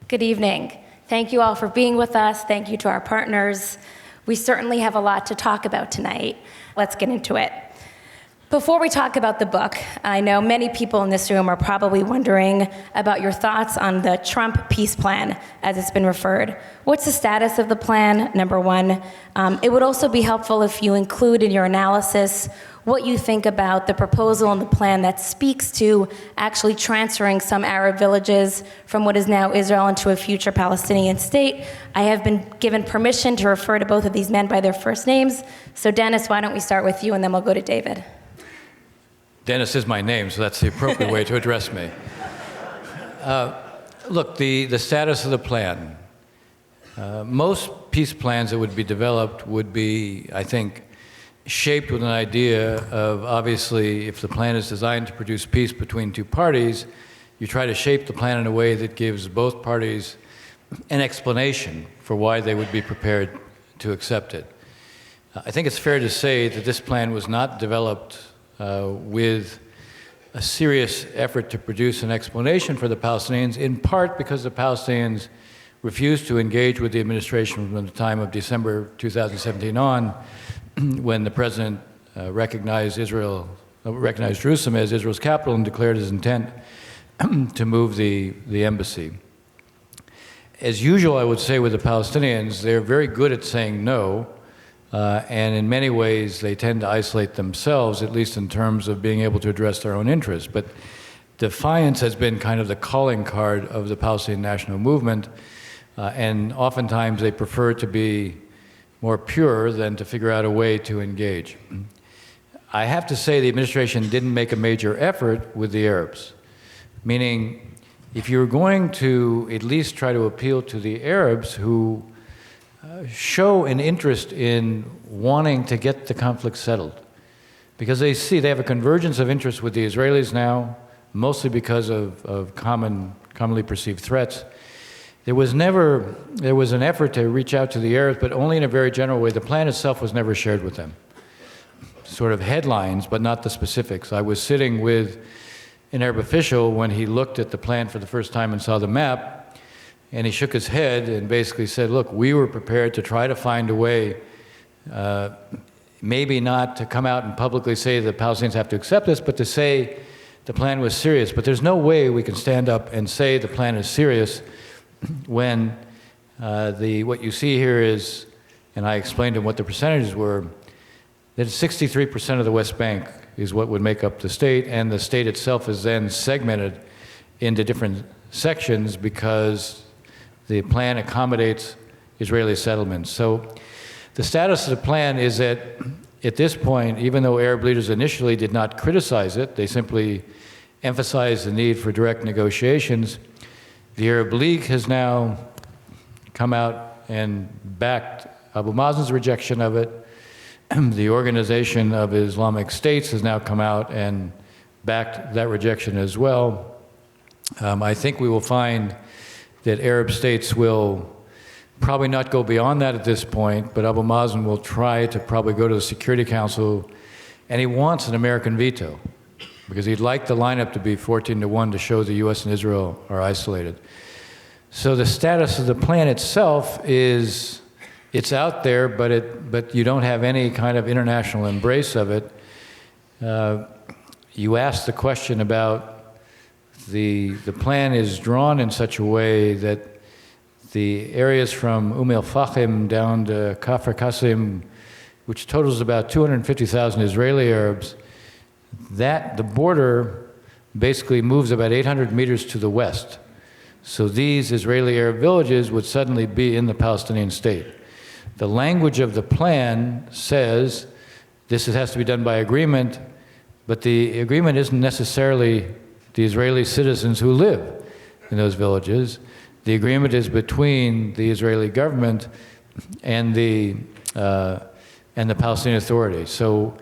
Good evening. Thank you all for being with us. Thank you to our partners. We certainly have a lot to talk about tonight. Let's get into it. Before we talk about the book, I know many people in this room are probably wondering about your thoughts on the Trump peace plan, as it's been referred. What's the status of the plan, number one? It would also be helpful if you include in your analysis what you think about the proposal and the plan that speaks to actually transferring some Arab villages from what is now Israel into a future Palestinian state. I have been given permission to refer to both of these men by their first names. So Dennis, why don't we start with you and then we'll go to David. Dennis is my name, so that's the appropriate way to address me. Look, the status of the plan. Most peace plans that would be developed would be, I think, shaped with an idea of, obviously, if the plan is designed to produce peace between two parties, you try to shape the plan in a way that gives both parties an explanation for why they would be prepared to accept it. I think it's fair to say that this plan was not developed with a serious effort to produce an explanation for the Palestinians, in part because the Palestinians refused to engage with the administration from the time of December 2017 on, when the president recognized Jerusalem as Israel's capital and declared his intent to move the embassy. As usual, I would say with the Palestinians, they're very good at saying no, and in many ways they tend to isolate themselves, at least in terms of being able to address their own interests. But defiance has been kind of the calling card of the Palestinian national movement, and oftentimes they prefer to be more pure than to figure out a way to engage. I have to say the administration didn't make a major effort with the Arabs, meaning if you're going to at least try to appeal to the Arabs who show an interest in wanting to get the conflict settled, because they have a convergence of interest with the Israelis now, mostly because of commonly perceived threats. There was an effort to reach out to the Arabs, but only in a very general way. The plan itself was never shared with them. Sort of headlines, but not the specifics. I was sitting with an Arab official when he looked at the plan for the first time and saw the map, and he shook his head and basically said, look, we were prepared to try to find a way, maybe not to come out and publicly say the Palestinians have to accept this, but to say the plan was serious. But there's no way we can stand up and say the plan is serious when what you see here is, and I explained to him what the percentages were, that 63% of the West Bank is what would make up the state, and the state itself is then segmented into different sections because the plan accommodates Israeli settlements. So the status of the plan is that at this point, even though Arab leaders initially did not criticize it, they simply emphasized the need for direct negotiations. The Arab League has now come out and backed Abu Mazen's rejection of it. The Organization of Islamic States has now come out and backed that rejection as well. I think we will find that Arab states will probably not go beyond that at this point, but Abu Mazen will try to probably go to the Security Council, and he wants an American veto, because he'd like the lineup to be 14-1 to show the U.S. and Israel are isolated. So the status of the plan itself is, it's out there, but you don't have any kind of international embrace of it. You asked the question about the plan is drawn in such a way that the areas from El-Fahim down to Kafr Qasim, which totals about 250,000 Israeli Arabs, that the border basically moves about 800 meters to the west. So these Israeli Arab villages would suddenly be in the Palestinian state. The language of the plan says this has to be done by agreement, but the agreement isn't necessarily the Israeli citizens who live in those villages. The agreement is between the Israeli government and the Palestinian Authority. So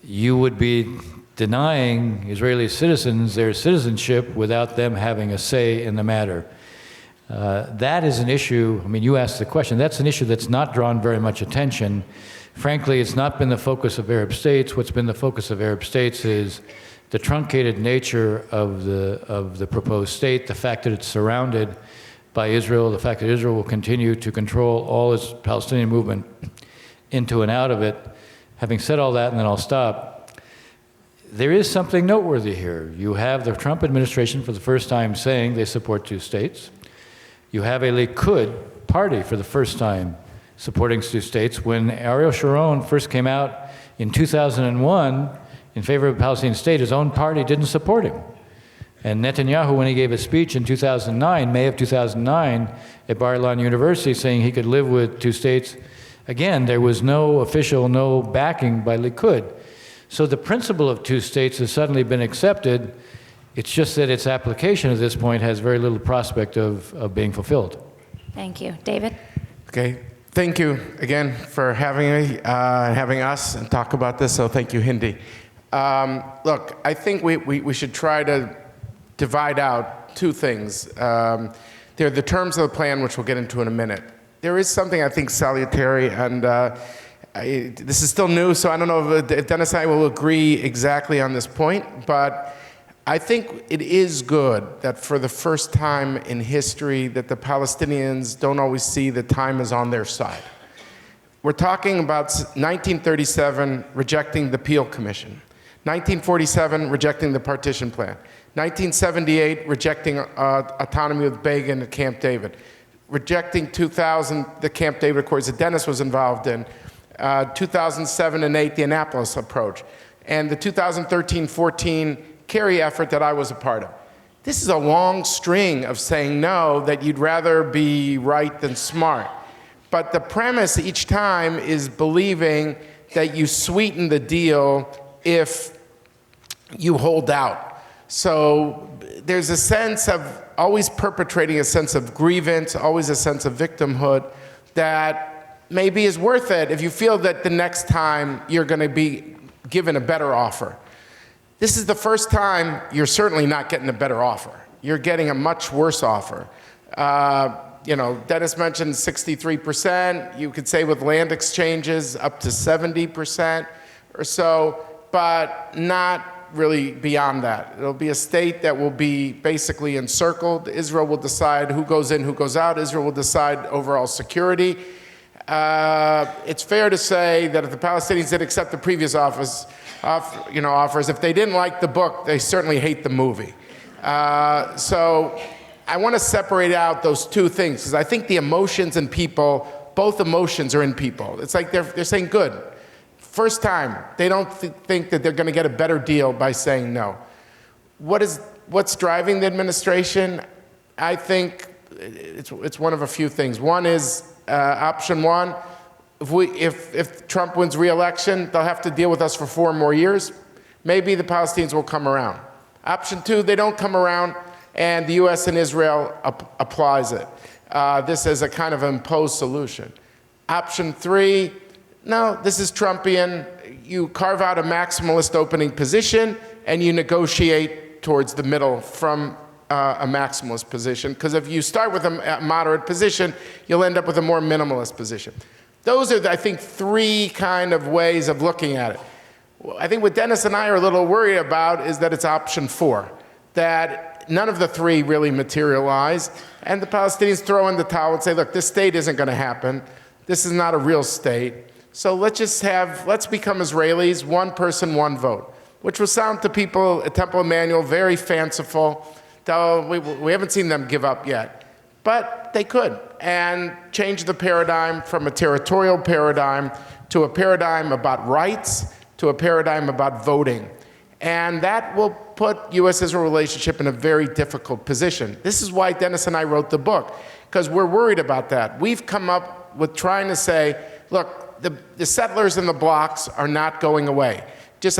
you would be denying Israeli citizens their citizenship without them having a say in the matter. That is an issue, I mean, you asked the question, that's an issue that's not drawn very much attention. Frankly, it's not been the focus of Arab states. What's been the focus of Arab states is the truncated nature of the proposed state, the fact that it's surrounded by Israel, the fact that Israel will continue to control all its Palestinian movement into and out of it. Having said all that, and then I'll stop, there is something noteworthy here. You have the Trump administration for the first time saying they support two states. You have a Likud party for the first time supporting two states. When Ariel Sharon first came out in 2001 in favor of a Palestinian state, his own party didn't support him. And Netanyahu, when he gave a speech in 2009, May of 2009, at Bar-Ilan University saying he could live with two states, again, there was no official, no backing by Likud. So the principle of two states has suddenly been accepted. It's just that its application at this point has very little prospect of being fulfilled. Thank you. David? Okay. Thank you again for having me, having us, and talk about this. So thank you, Hindy. Look, I think we should try to divide out two things. There are the terms of the plan, which we'll get into in a minute. There is something I think salutary, and this is still new, so I don't know if Dennis and I will agree exactly on this point, but I think it is good that for the first time in history that the Palestinians don't always see that time is on their side. We're talking about 1937 rejecting the Peel Commission, 1947 rejecting the partition plan, 1978 rejecting autonomy with Begin at Camp David, rejecting 2000 the Camp David Accords that Dennis was involved in, 2007 and 8 the Annapolis approach, and the 2013-14 Kerry effort that I was a part of. This is a long string of saying no, that you'd rather be right than smart. But the premise each time is believing that you sweeten the deal if you hold out. So there's a sense of always perpetrating a sense of grievance, always a sense of victimhood that maybe is worth it if you feel that the next time you're going to be given a better offer. This is the first time you're certainly not getting a better offer. You're getting a much worse offer. Dennis mentioned 63%. You could say with land exchanges up to 70% or so, but not really beyond that. It'll be a state that will be basically encircled. Israel will decide who goes in, who goes out. Israel will decide overall security. It's fair to say that if the Palestinians did accept the previous offers, if they didn't like the book, they certainly hate the movie. So I want to separate out those two things, because I think the emotions in people, both emotions are in people. It's like they're saying good. First time, they don't think that they're going to get a better deal by saying no. What's driving the administration? I think it's one of a few things. One is option one. If Trump wins re-election, they'll have to deal with us for 4 more years. Maybe the Palestinians will come around. Option two, they don't come around, and the US and Israel applies it. This is a kind of imposed solution. Option three, no, this is Trumpian. You carve out a maximalist opening position, and you negotiate towards the middle from a maximalist position, because if you start with a moderate position, you'll end up with a more minimalist position. Those are, I think, 3 kind of ways of looking at it. I think what Dennis and I are a little worried about is that it's option 4, that none of the 3 really materialize, and the Palestinians throw in the towel and say, look, this state isn't going to happen. This is not a real state. So let's become Israelis, one person, one vote, which will sound to people at Temple Emanu-El very fanciful, though we haven't seen them give up yet. But they could, and change the paradigm from a territorial paradigm to a paradigm about rights, to a paradigm about voting. And that will put U.S.-Israel relationship in a very difficult position. This is why Dennis and I wrote the book, because we're worried about that. We've come up with trying to say, look, the settlers in the blocks are not going away.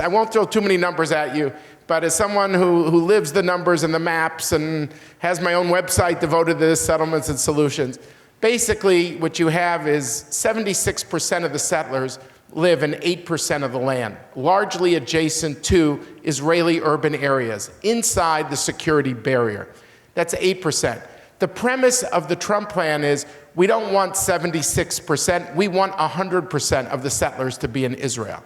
I won't throw too many numbers at you, but as someone who lives the numbers and the maps and has my own website devoted to this, Settlements and Solutions, basically what you have is 76% of the settlers live in 8% of the land, largely adjacent to Israeli urban areas, inside the security barrier. That's 8%. The premise of the Trump plan is we don't want 76%, we want 100% of the settlers to be in Israel.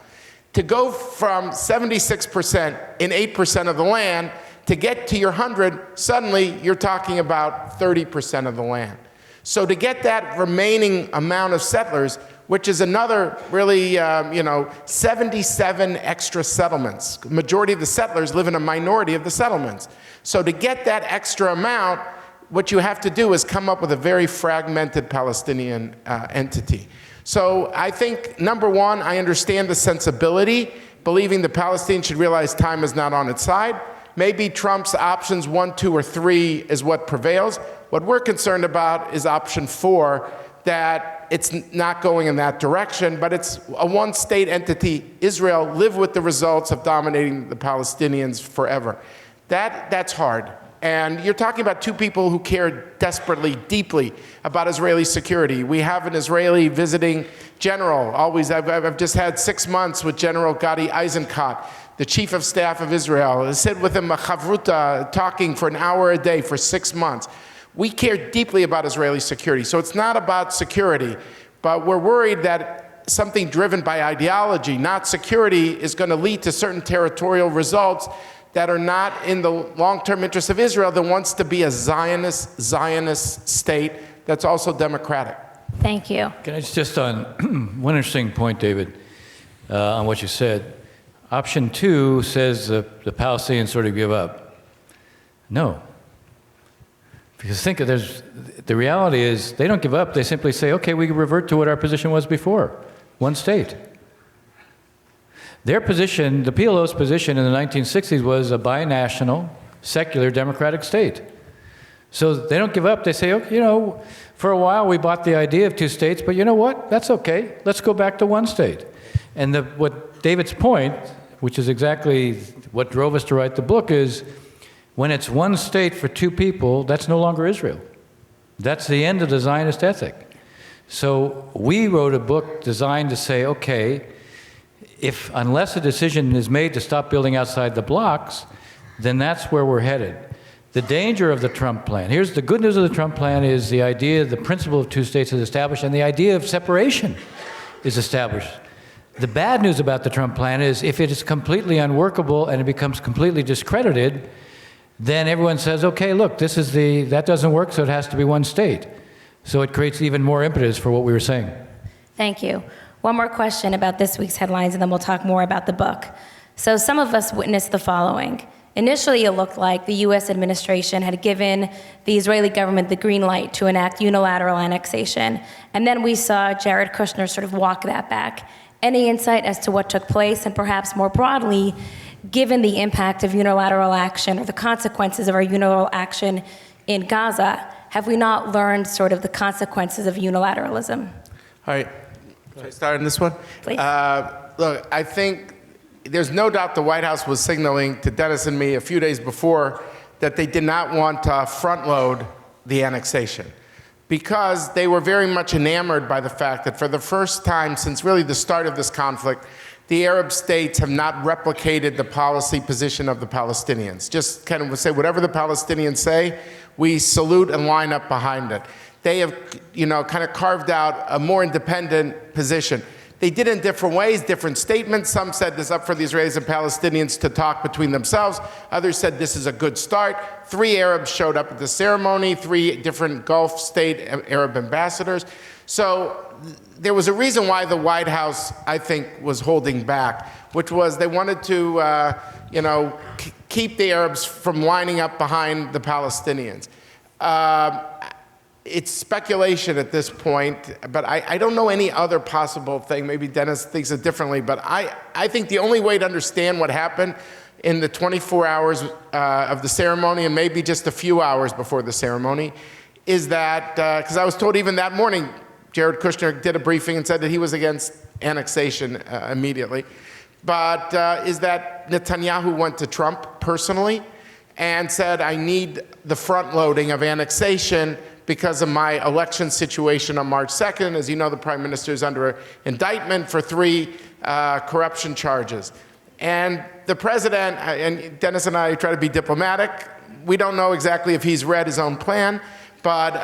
To go from 76% in 8% of the land To get to your 100, suddenly you're talking about 30% of the land. So to get that remaining amount of settlers, which is another really, 77 extra settlements. Majority of the settlers live in a minority of the settlements. So to get that extra amount, what you have to do is come up with a very fragmented Palestinian entity. So I think, number one, I understand the sensibility, believing the Palestinians should realize time is not on its side. Maybe Trump's options 1, 2, or 3 is what prevails. What we're concerned about is option 4, that it's not going in that direction, but it's a one-state entity. Israel live with the results of dominating the Palestinians forever. That's hard. And you're talking about two people who care desperately, deeply about Israeli security. We have an Israeli visiting general. I've just had 6 months with General Gadi Eisenkot, the chief of staff of Israel. I sit with him a chavruta, talking for an hour a day for 6 months. We care deeply about Israeli security. So it's not about security, but we're worried that something driven by ideology, not security, is going to lead to certain territorial results that are not in the long-term interest of Israel, that wants to be a Zionist state that's also democratic. Thank you. Can I just on one interesting point, David, on what you said. Option 2 says the Palestinians sort of give up. No. Because the reality is they don't give up. They simply say, okay, we revert to what our position was before, one state. Their position, the PLO's position in the 1960s was a binational, secular, democratic state. So they don't give up. They say, okay, for a while we bought the idea of 2 states, but you know what? That's okay. Let's go back to 1 state. And what David's point, which is exactly what drove us to write the book, is when it's 1 state for 2 people, that's no longer Israel. That's the end of the Zionist ethic. So we wrote a book designed to say, okay, unless a decision is made to stop building outside the blocks, then that's where we're headed. The danger of the Trump plan, here's the good news of the Trump plan, is the idea, the principle of 2 states is established, and the idea of separation is established. The bad news about the Trump plan is if it is completely unworkable and it becomes completely discredited, then everyone says, okay, look, that doesn't work, so it has to be 1 state. So it creates even more impetus for what we were saying. Thank you. One more question about this week's headlines, and then we'll talk more about the book. So some of us witnessed the following. Initially, it looked like the U.S. administration had given the Israeli government the green light to enact unilateral annexation. And then we saw Jared Kushner sort of walk that back. Any insight as to what took place, and perhaps more broadly, given the impact of unilateral action or the consequences of our unilateral action in Gaza, have we not learned sort of the consequences of unilateralism? All right. Should I start on this one? Please. Look, I think there's no doubt the White House was signaling to Dennis and me a few days before that they did not want to front-load the annexation, because they were very much enamored by the fact that for the first time since really the start of this conflict, the Arab states have not replicated the policy position of the Palestinians. Just kind of say whatever the Palestinians say, we salute and line up behind it. They have, kind of carved out a more independent position. They did it in different ways, different statements. Some said this is up for the Israelis and Palestinians to talk between themselves. Others said this is a good start. 3 Arabs showed up at the ceremony, 3 different Gulf state Arab ambassadors. So there was a reason why the White House, I think, was holding back, which was they wanted to, keep the Arabs from lining up behind the Palestinians. It's speculation at this point, but I don't know any other possible thing. Maybe Dennis thinks it differently, but I think the only way to understand what happened in the 24 hours of the ceremony, and maybe just a few hours before the ceremony, is that, because I was told even that morning, Jared Kushner did a briefing and said that he was against annexation immediately, but is that Netanyahu went to Trump personally and said, I need the front loading of annexation because of my election situation on March 2nd. As you know, the Prime Minister is under indictment for 3 corruption charges. And the President, and Dennis and I try to be diplomatic, we don't know exactly if he's read his own plan, but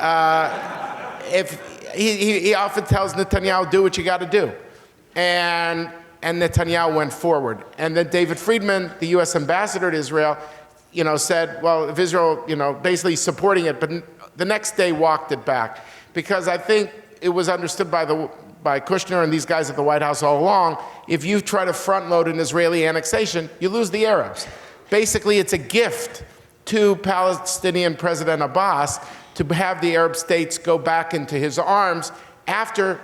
if he often tells Netanyahu, do what you got to do. And Netanyahu went forward. And then David Friedman, the U.S. ambassador to Israel, said, well, if Israel, basically supporting it, but the next day walked it back. Because I think it was understood by Kushner and these guys at the White House all along, if you try to front load an Israeli annexation, you lose the Arabs. Basically, it's a gift to Palestinian President Abbas to have the Arab states go back into his arms after,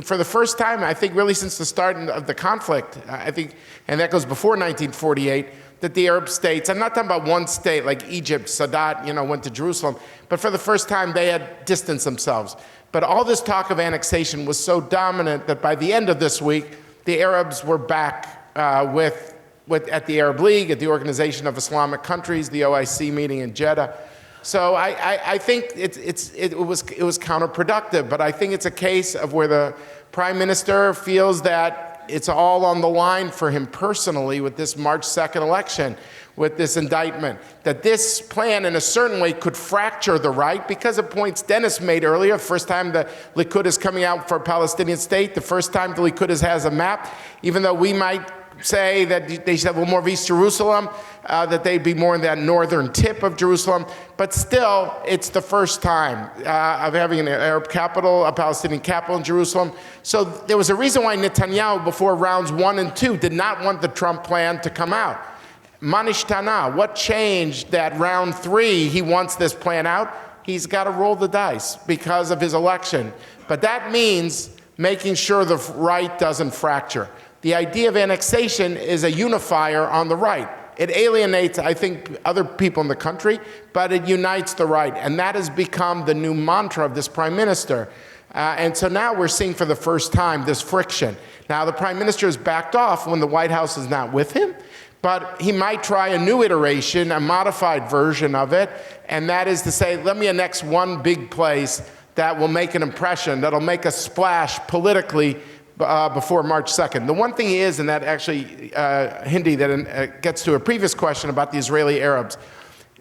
for the first time, I think really since the start of the conflict, I think, and that goes before 1948, that the Arab states, I'm not talking about one state like Egypt, Sadat, went to Jerusalem, but for the first time they had distanced themselves. But all this talk of annexation was so dominant that by the end of this week, the Arabs were back at the Arab League, at the Organization of Islamic Countries, the OIC meeting in Jeddah. So I think it was counterproductive, but I think it's a case of where the Prime Minister feels that it's all on the line for him personally with this March 2nd election, with this indictment, that this plan in a certain way could fracture the right because of points Dennis made earlier. First time the Likud is coming out for a Palestinian state, the first time the Likud has a map, even though we might say that they should have a little more of East Jerusalem, that they'd be more in that northern tip of Jerusalem. But still, it's the first time of having an Arab capital, a Palestinian capital in Jerusalem. So there was a reason why Netanyahu, before rounds 1 and 2, did not want the Trump plan to come out. Manishtana, what changed that round 3, he wants this plan out? He's got to roll the dice because of his election. But that means making sure the right doesn't fracture. The idea of annexation is a unifier on the right. It alienates, I think, other people in the country, but it unites the right. And that has become the new mantra of this prime minister. And so now we're seeing for the first time this friction. Now the prime minister has backed off when the White House is not with him, but he might try a new iteration, a modified version of it. And that is to say, let me annex one big place that will make an impression, that'll make a splash politically before March 2nd. The one thing is, and that actually, Hindy, that gets to a previous question about the Israeli Arabs,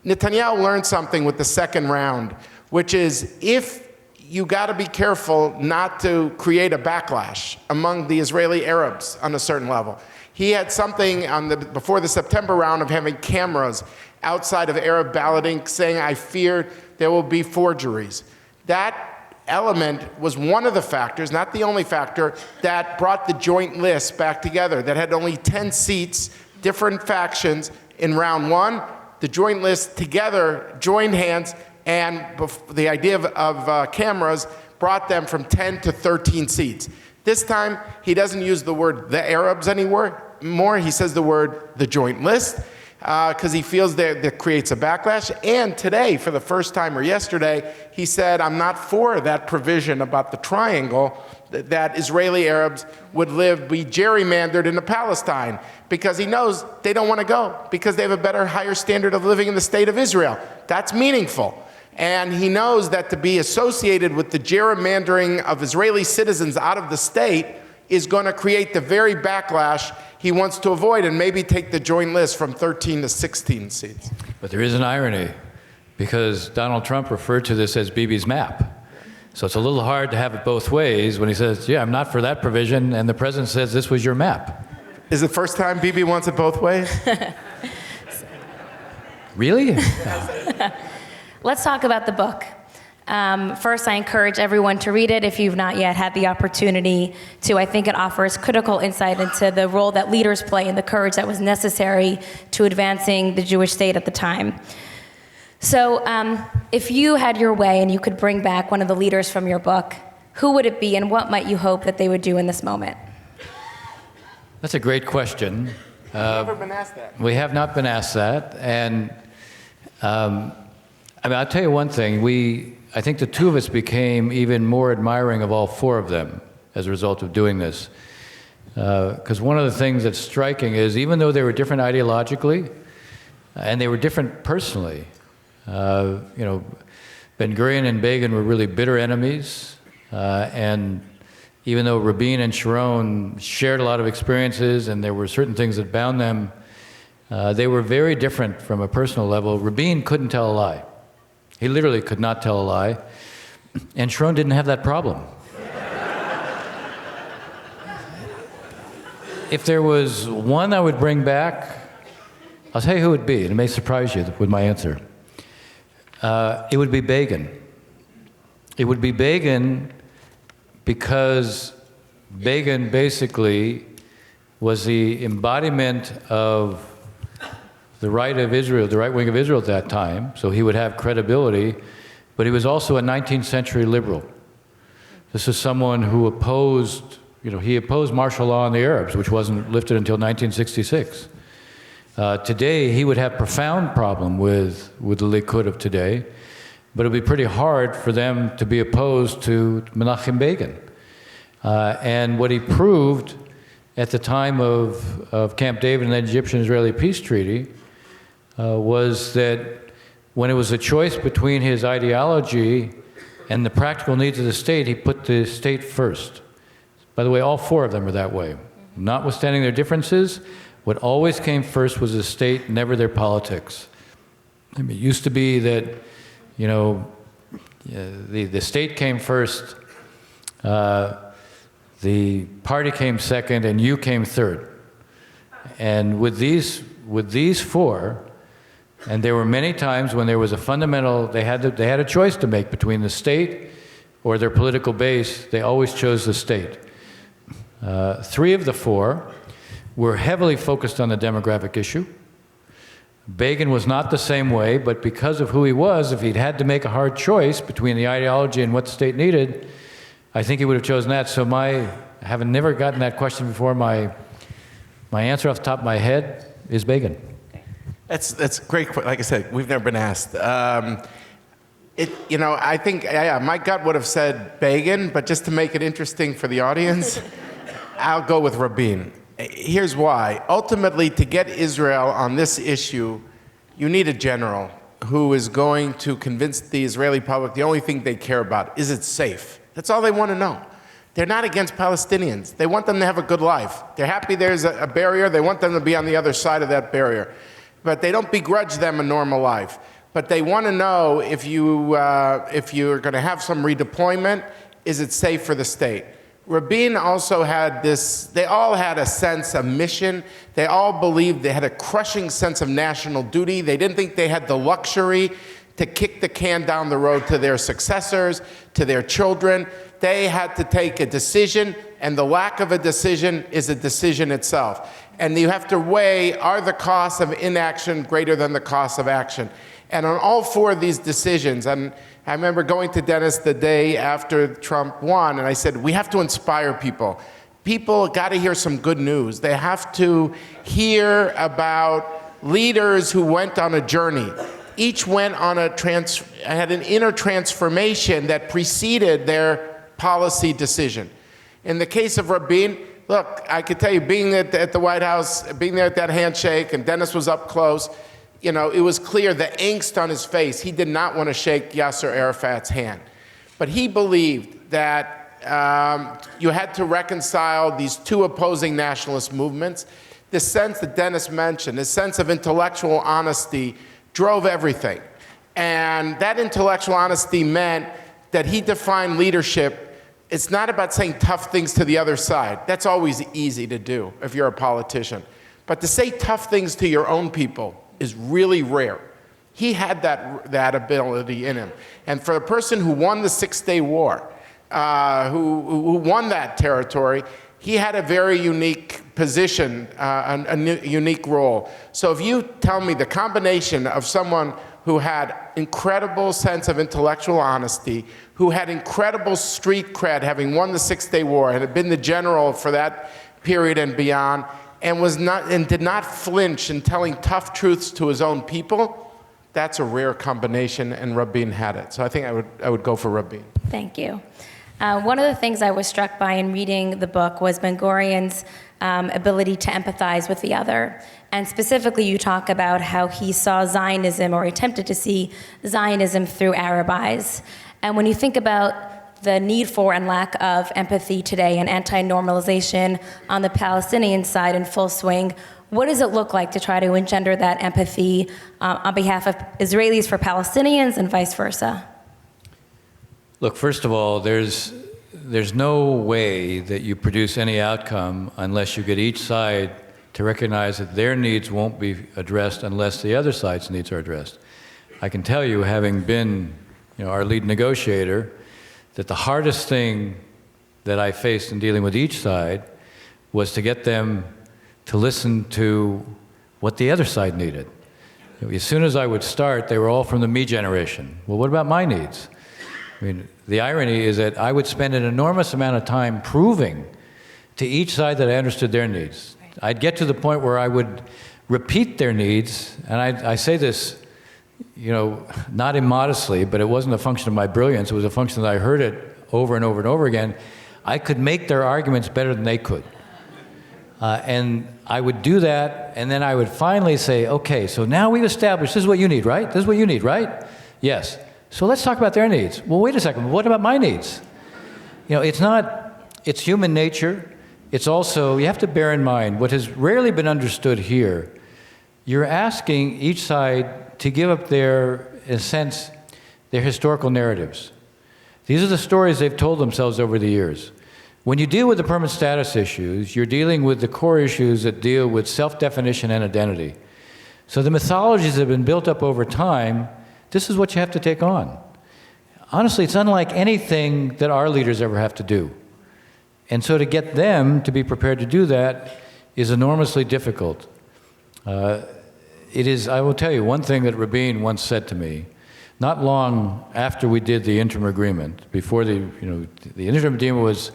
Netanyahu learned something with the second round, which is if you got to be careful not to create a backlash among the Israeli Arabs on a certain level. He had something before the September round of having cameras outside of Arab balloting saying, I fear there will be forgeries. That element was one of the factors, not the only factor, that brought the joint list back together, that had only 10 seats, different factions in round 1. The joint list together joined hands, and the idea of cameras brought them from 10 to 13 seats. This time, he doesn't use the word the Arabs anymore. He says the word the joint list, because he feels that creates a backlash. And today, for the first time, or yesterday, he said, I'm not for that provision about the triangle, that Israeli Arabs would be gerrymandered into Palestine, because he knows they don't want to go, because they have a better, higher standard of living in the state of Israel. That's meaningful. And he knows that to be associated with the gerrymandering of Israeli citizens out of the state is going to create the very backlash he wants to avoid, and maybe take the joint list from 13 to 16 seats. But there is an irony, because Donald Trump referred to this as Bibi's map. So it's a little hard to have it both ways when he says, yeah, I'm not for that provision, and the president says this was your map. Is it the first time Bibi wants it both ways? Really? Let's talk about the book. First, I encourage everyone to read it if you've not yet had the opportunity to. I think it offers critical insight into the role that leaders play and the courage that was necessary to advancing the Jewish state at the time. So if you had your way and you could bring back one of the leaders from your book, who would it be, and what might you hope that they would do in this moment? That's a great question. We've never been asked that. We have not been asked that. And I'll tell you one thing. I think the two of us became even more admiring of all four of them as a result of doing this. Because one of the things that's striking is, even though they were different ideologically, and they were different personally, Ben-Gurion and Begin were really bitter enemies, and even though Rabin and Sharon shared a lot of experiences and there were certain things that bound them, they were very different from a personal level. Rabin couldn't tell a lie. He literally could not tell a lie. And Sharon didn't have that problem. If there was one I would bring back, I'll tell you who it would be, and it may surprise you with my answer. It would be Begin. It would be Begin because Begin basically was the embodiment of the right of Israel, the right wing of Israel at that time, so he would have credibility, but he was also a 19th century liberal. This is someone who opposed, he opposed martial law on the Arabs, which wasn't lifted until 1966. Today, he would have profound problem with the Likud of today, but it would be pretty hard for them to be opposed to Menachem Begin. And what he proved at the time of Camp David and the Egyptian-Israeli peace treaty was that when it was a choice between his ideology and the practical needs of the state, he put the state first. By the way, all four of them are that way. Notwithstanding their differences, what always came first was the state, never their politics. I mean, it used to be that, the state came first, the party came second, and you came third. And with these four, and there were many times when there was a fundamental, they had a choice to make between the state or their political base. They always chose the state. Three of the four were heavily focused on the demographic issue. Begin was not the same way, but because of who he was, if he'd had to make a hard choice between the ideology and what the state needed, I think he would have chosen that. So having never gotten that question before, my answer off the top of my head is Begin. That's great. Like I said, we've never been asked. I think, my gut would have said Begin, but just to make it interesting for the audience, I'll go with Rabin. Here's why. Ultimately, to get Israel on this issue, you need a general who is going to convince the Israeli public the only thing they care about is it's safe. That's all they want to know. They're not against Palestinians. They want them to have a good life. They're happy there's a barrier. They want them to be on the other side of that barrier. But they don't begrudge them a normal life. But they want to know if you're going to have some redeployment, is it safe for the state? Rabin also had this, they all had a sense of mission. They all believed they had a crushing sense of national duty. They didn't think they had the luxury to kick the can down the road to their successors, to their children. They had to take a decision, and the lack of a decision is a decision itself. And you have to weigh, are the costs of inaction greater than the costs of action? And on all four of these decisions, and I remember going to Dennis the day after Trump won, and I said, we have to inspire people. People got to hear some good news. They have to hear about leaders who went on a journey. Each went on had an inner transformation that preceded their policy decision. In the case of Rabin, look, I could tell you, being at the White House, being there at that handshake, and Dennis was up close, it was clear the angst on his face. He did not want to shake Yasser Arafat's hand. But he believed that you had to reconcile these two opposing nationalist movements. The sense that Dennis mentioned, the sense of intellectual honesty, drove everything. And that intellectual honesty meant that he defined leadership. It's not about saying tough things to the other side. That's always easy to do if you're a politician. But to say tough things to your own people is really rare. He had that ability in him. And for a person who won the Six-Day War, who won that territory, he had a very unique position, a unique role. So if you tell me the combination of someone who had incredible sense of intellectual honesty, who had incredible street cred, having won the Six-Day War, and had been the general for that period and beyond, and did not flinch in telling tough truths to his own people, that's a rare combination, and Rabin had it. So I think I would go for Rabin. Thank you. One of the things I was struck by in reading the book was Ben-Gurion's ability to empathize with the other. And specifically, you talk about how he saw Zionism, or attempted to see Zionism through Arab eyes. And when you think about the need for and lack of empathy today and anti-normalization on the Palestinian side in full swing, what does it look like to try to engender that empathy on behalf of Israelis for Palestinians and vice versa? Look, first of all, there's no way that you produce any outcome unless you get each side to recognize that their needs won't be addressed unless the other side's needs are addressed. I can tell you, having been our lead negotiator, that the hardest thing that I faced in dealing with each side was to get them to listen to what the other side needed. As soon as I would start, they were all from the me generation. Well, what about my needs? I mean, the irony is that I would spend an enormous amount of time proving to each side that I understood their needs. I'd get to the point where I would repeat their needs, and I say this, not immodestly, but it wasn't a function of my brilliance. It was a function that I heard it over and over and over again. I could make their arguments better than they could. And I would do that, and then I would finally say, okay, so now we've established this is what you need, right? This is what you need, right? Yes. So let's talk about their needs. Well, wait a second. What about my needs? It's human nature. It's also, you have to bear in mind, what has rarely been understood here, you're asking each side to give up their historical narratives. These are the stories they've told themselves over the years. When you deal with the permanent status issues, you're dealing with the core issues that deal with self-definition and identity. So the mythologies that have been built up over time, this is what you have to take on. Honestly, it's unlike anything that our leaders ever have to do. And so to get them to be prepared to do that is enormously difficult. It is, I will tell you, one thing that Rabin once said to me, not long after we did the interim agreement, before the interim agreement was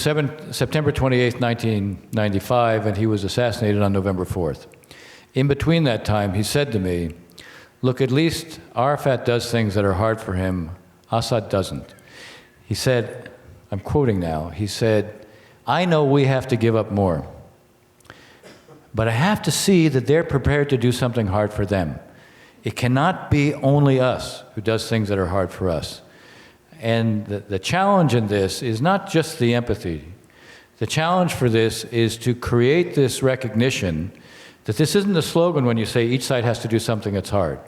September 28th, 1995, and he was assassinated on November 4th. In between that time, he said to me, look, at least Arafat does things that are hard for him, Assad doesn't. He said, I'm quoting now, he said, I know we have to give up more, but I have to see that they're prepared to do something hard for them. It cannot be only us who does things that are hard for us. And the challenge in this is not just the empathy. The challenge for this is to create this recognition that this isn't a slogan when you say each side has to do something that's hard.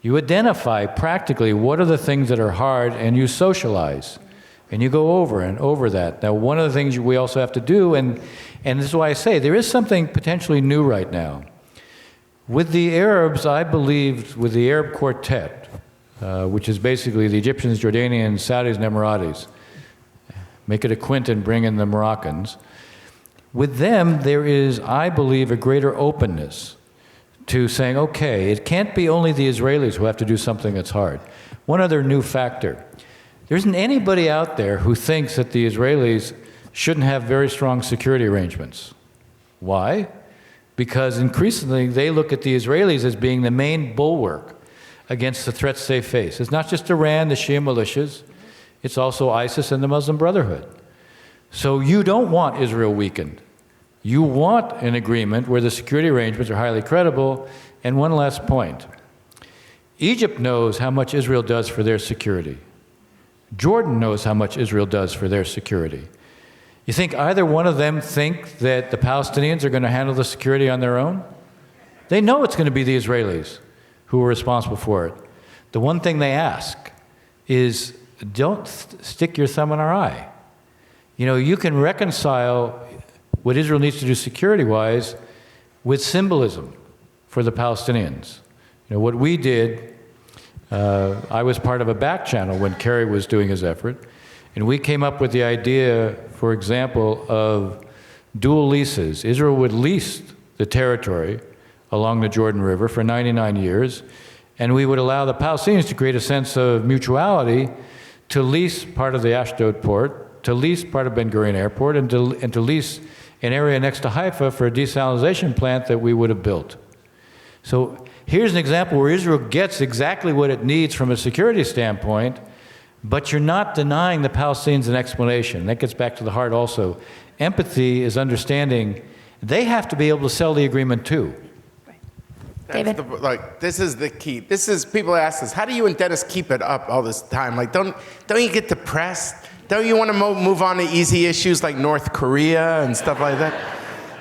You identify practically what are the things that are hard, and you socialize. And you go over and over that. Now, one of the things we also have to do, and this is why I say, there is something potentially new right now. With the Arabs, I believe, with the Arab Quartet, which is basically the Egyptians, Jordanians, Saudis, and Emiratis, make it a quint and bring in the Moroccans. With them, there is, I believe, a greater openness to saying, okay, it can't be only the Israelis who have to do something that's hard. One other new factor. There isn't anybody out there who thinks that the Israelis shouldn't have very strong security arrangements. Why? Because increasingly they look at the Israelis as being the main bulwark against the threats they face. It's not just Iran, the Shia militias, it's also ISIS and the Muslim Brotherhood. So you don't want Israel weakened. You want an agreement where the security arrangements are highly credible. And one last point. Egypt knows how much Israel does for their security. Jordan knows how much Israel does for their security. You think either one of them think that the Palestinians are going to handle the security on their own? They know it's going to be the Israelis who are responsible for it. The one thing they ask is, don't stick your thumb in our eye. You can reconcile what Israel needs to do security-wise with symbolism for the Palestinians. What we did, I was part of a back channel when Kerry was doing his effort, and we came up with the idea, for example, of dual leases. Israel would lease the territory along the Jordan River for 99 years, and we would allow the Palestinians to create a sense of mutuality to lease part of the Ashdod port, to lease part of Ben Gurion Airport, and to lease an area next to Haifa for a desalination plant that we would have built. So here's an example where Israel gets exactly what it needs from a security standpoint, but you're not denying the Palestinians an explanation. That gets back to the heart also. Empathy is understanding they have to be able to sell the agreement too. David? This is the key. People ask us, how do you and Dennis keep it up all this time? Don't you get depressed? Don't you want to move on to easy issues like North Korea and stuff like that?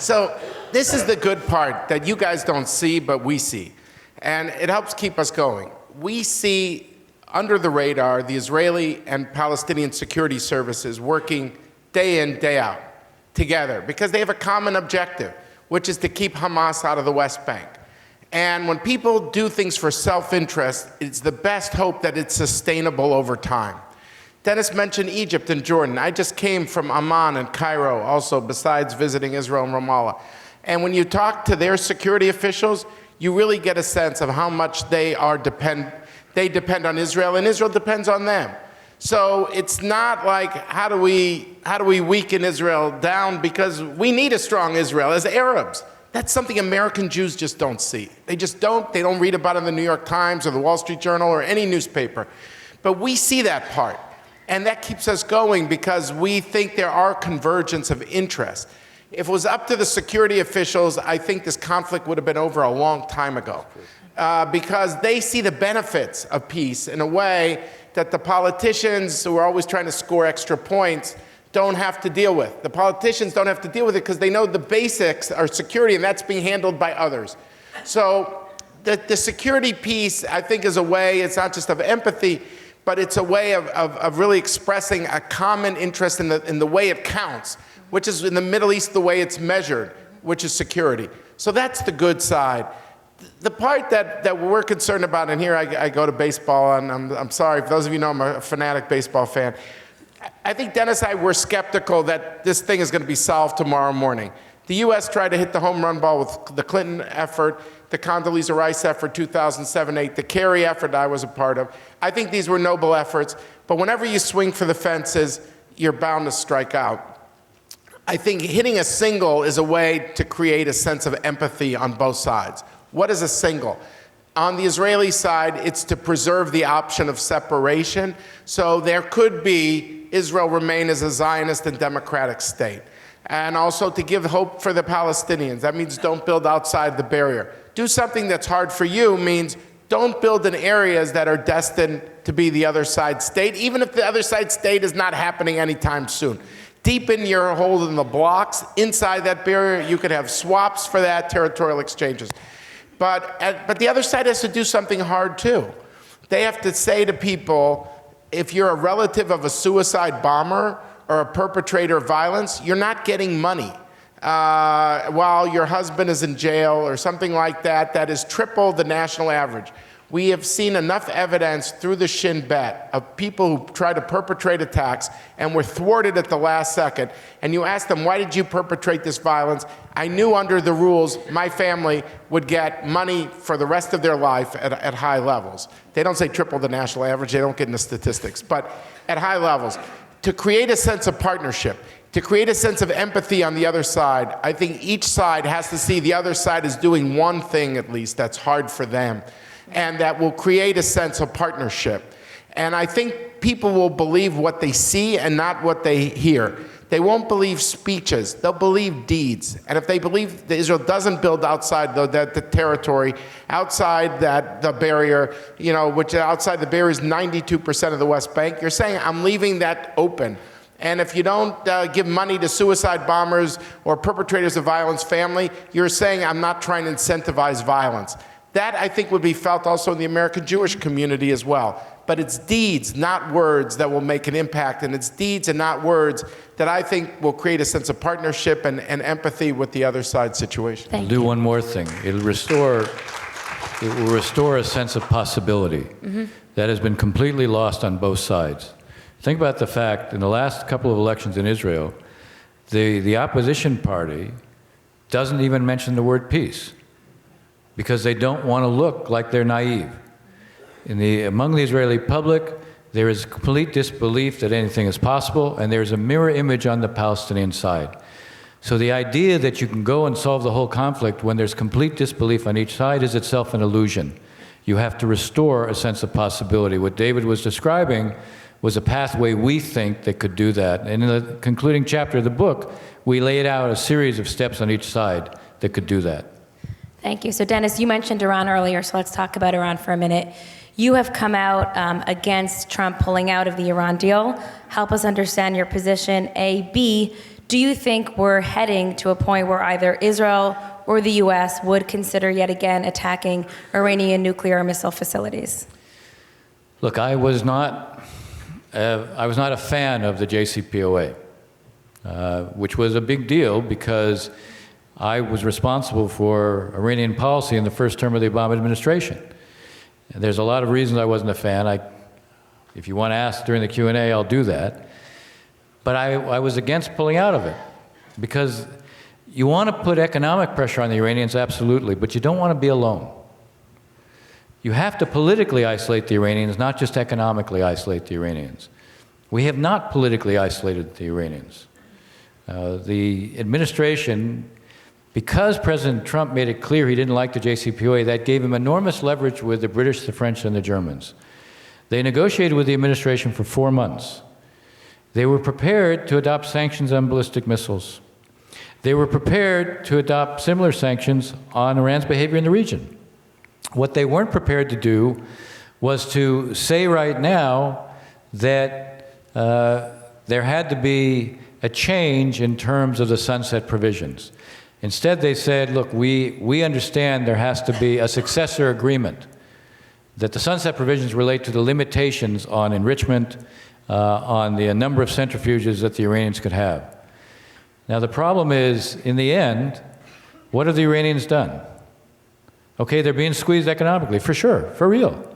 So this is the good part that you guys don't see, but we see. And it helps keep us going. We see under the radar the Israeli and Palestinian security services working day in, day out together because they have a common objective, which is to keep Hamas out of the West Bank. And when people do things for self-interest, it's the best hope that it's sustainable over time. Dennis mentioned Egypt and Jordan. I just came from Amman and Cairo also, besides visiting Israel and Ramallah. And when you talk to their security officials, you really get a sense of how much they depend on Israel, and Israel depends on them. So it's not like, how do we weaken Israel down, because we need a strong Israel as Arabs. That's something American Jews just don't see. They just don't. They don't read about it in the New York Times or the Wall Street Journal or any newspaper. But we see that part. And that keeps us going because we think there are convergence of interest. If it was up to the security officials, I think this conflict would have been over a long time ago. Because they see the benefits of peace in a way that the politicians who are always trying to score extra points don't have to deal with. The politicians don't have to deal with it because they know the basics are security, and that's being handled by others. So the security piece, I think, is a way, it's not just of empathy, but it's a way of really expressing a common interest in the way it counts, which is in the Middle East the way it's measured, which is security. So that's the good side. The part that we're concerned about, and here I go to baseball, and I'm sorry, for those of you who know I'm a fanatic baseball fan. I think Dennis and I were skeptical that this thing is going to be solved tomorrow morning. The U.S. tried to hit the home run ball with the Clinton effort, the Condoleezza Rice effort, 2007-8, the Kerry effort I was a part of. I think these were noble efforts, but whenever you swing for the fences, you're bound to strike out. I think hitting a single is a way to create a sense of empathy on both sides. What is a single? On the Israeli side, it's to preserve the option of separation, so there could be Israel remain as a Zionist and democratic state. And also to give hope for the Palestinians. That means don't build outside the barrier. Do something that's hard for you means don't build in areas that are destined to be the other side state, even if the other side state is not happening anytime soon. Deepen your hold in the blocks. Inside that barrier, you could have swaps for that, territorial exchanges. But the other side has to do something hard too. They have to say to people, if you're a relative of a suicide bomber or a perpetrator of violence, you're not getting money while your husband is in jail or something like that. That is triple the national average. We have seen enough evidence through the Shin Bet of people who try to perpetrate attacks and were thwarted at the last second. And you ask them, why did you perpetrate this violence? I knew under the rules my family would get money for the rest of their life at high levels. They don't say triple the national average. They don't get into statistics. But at high levels, to create a sense of partnership, to create a sense of empathy on the other side, I think each side has to see the other side is doing one thing at least that's hard for them, and that will create a sense of partnership. And I think people will believe what they see and not what they hear. They won't believe speeches, they'll believe deeds. And if they believe that Israel doesn't build outside the territory, outside the barrier, which outside the barrier is 92% of the West Bank, you're saying, I'm leaving that open. And if you don't give money to suicide bombers or perpetrators of violence family, you're saying, I'm not trying to incentivize violence. That, I think, would be felt also in the American Jewish community as well. But it's deeds, not words, that will make an impact. And it's deeds and not words that I think will create a sense of partnership and empathy with the other side situation. I'll do one more thing. It will restore a sense of possibility that has been completely lost on both sides. Think about the fact, in the last couple of elections in Israel, the opposition party doesn't even mention the word peace, because they don't want to look like they're naive. Among the Israeli public, there is complete disbelief that anything is possible, and there's a mirror image on the Palestinian side. So the idea that you can go and solve the whole conflict when there's complete disbelief on each side is itself an illusion. You have to restore a sense of possibility. What David was describing was a pathway we think that could do that. And in the concluding chapter of the book, we laid out a series of steps on each side that could do that. Thank you. So Dennis, you mentioned Iran earlier, so let's talk about Iran for a minute. You have come out against Trump pulling out of the Iran deal. Help us understand your position. A. B, do you think we're heading to a point where either Israel or the U.S. would consider yet again attacking Iranian nuclear missile facilities? Look, I was not a fan of the JCPOA, which was a big deal because I was responsible for Iranian policy in the first term of the Obama administration. And there's a lot of reasons I wasn't a fan. If you want to ask during the Q&A, I'll do that. But I was against pulling out of it, because you want to put economic pressure on the Iranians, absolutely, but you don't want to be alone. You have to politically isolate the Iranians, not just economically isolate the Iranians. We have not politically isolated the Iranians. The administration, because President Trump made it clear he didn't like the JCPOA, that gave him enormous leverage with the British, the French, and the Germans. They negotiated with the administration for 4 months. They were prepared to adopt sanctions on ballistic missiles. They were prepared to adopt similar sanctions on Iran's behavior in the region. What they weren't prepared to do was to say right now that there had to be a change in terms of the sunset provisions. Instead, they said, look, we understand there has to be a successor agreement, that the sunset provisions relate to the limitations on enrichment, on the number of centrifuges that the Iranians could have. Now, the problem is, in the end, what have the Iranians done? Okay, they're being squeezed economically, for sure, for real.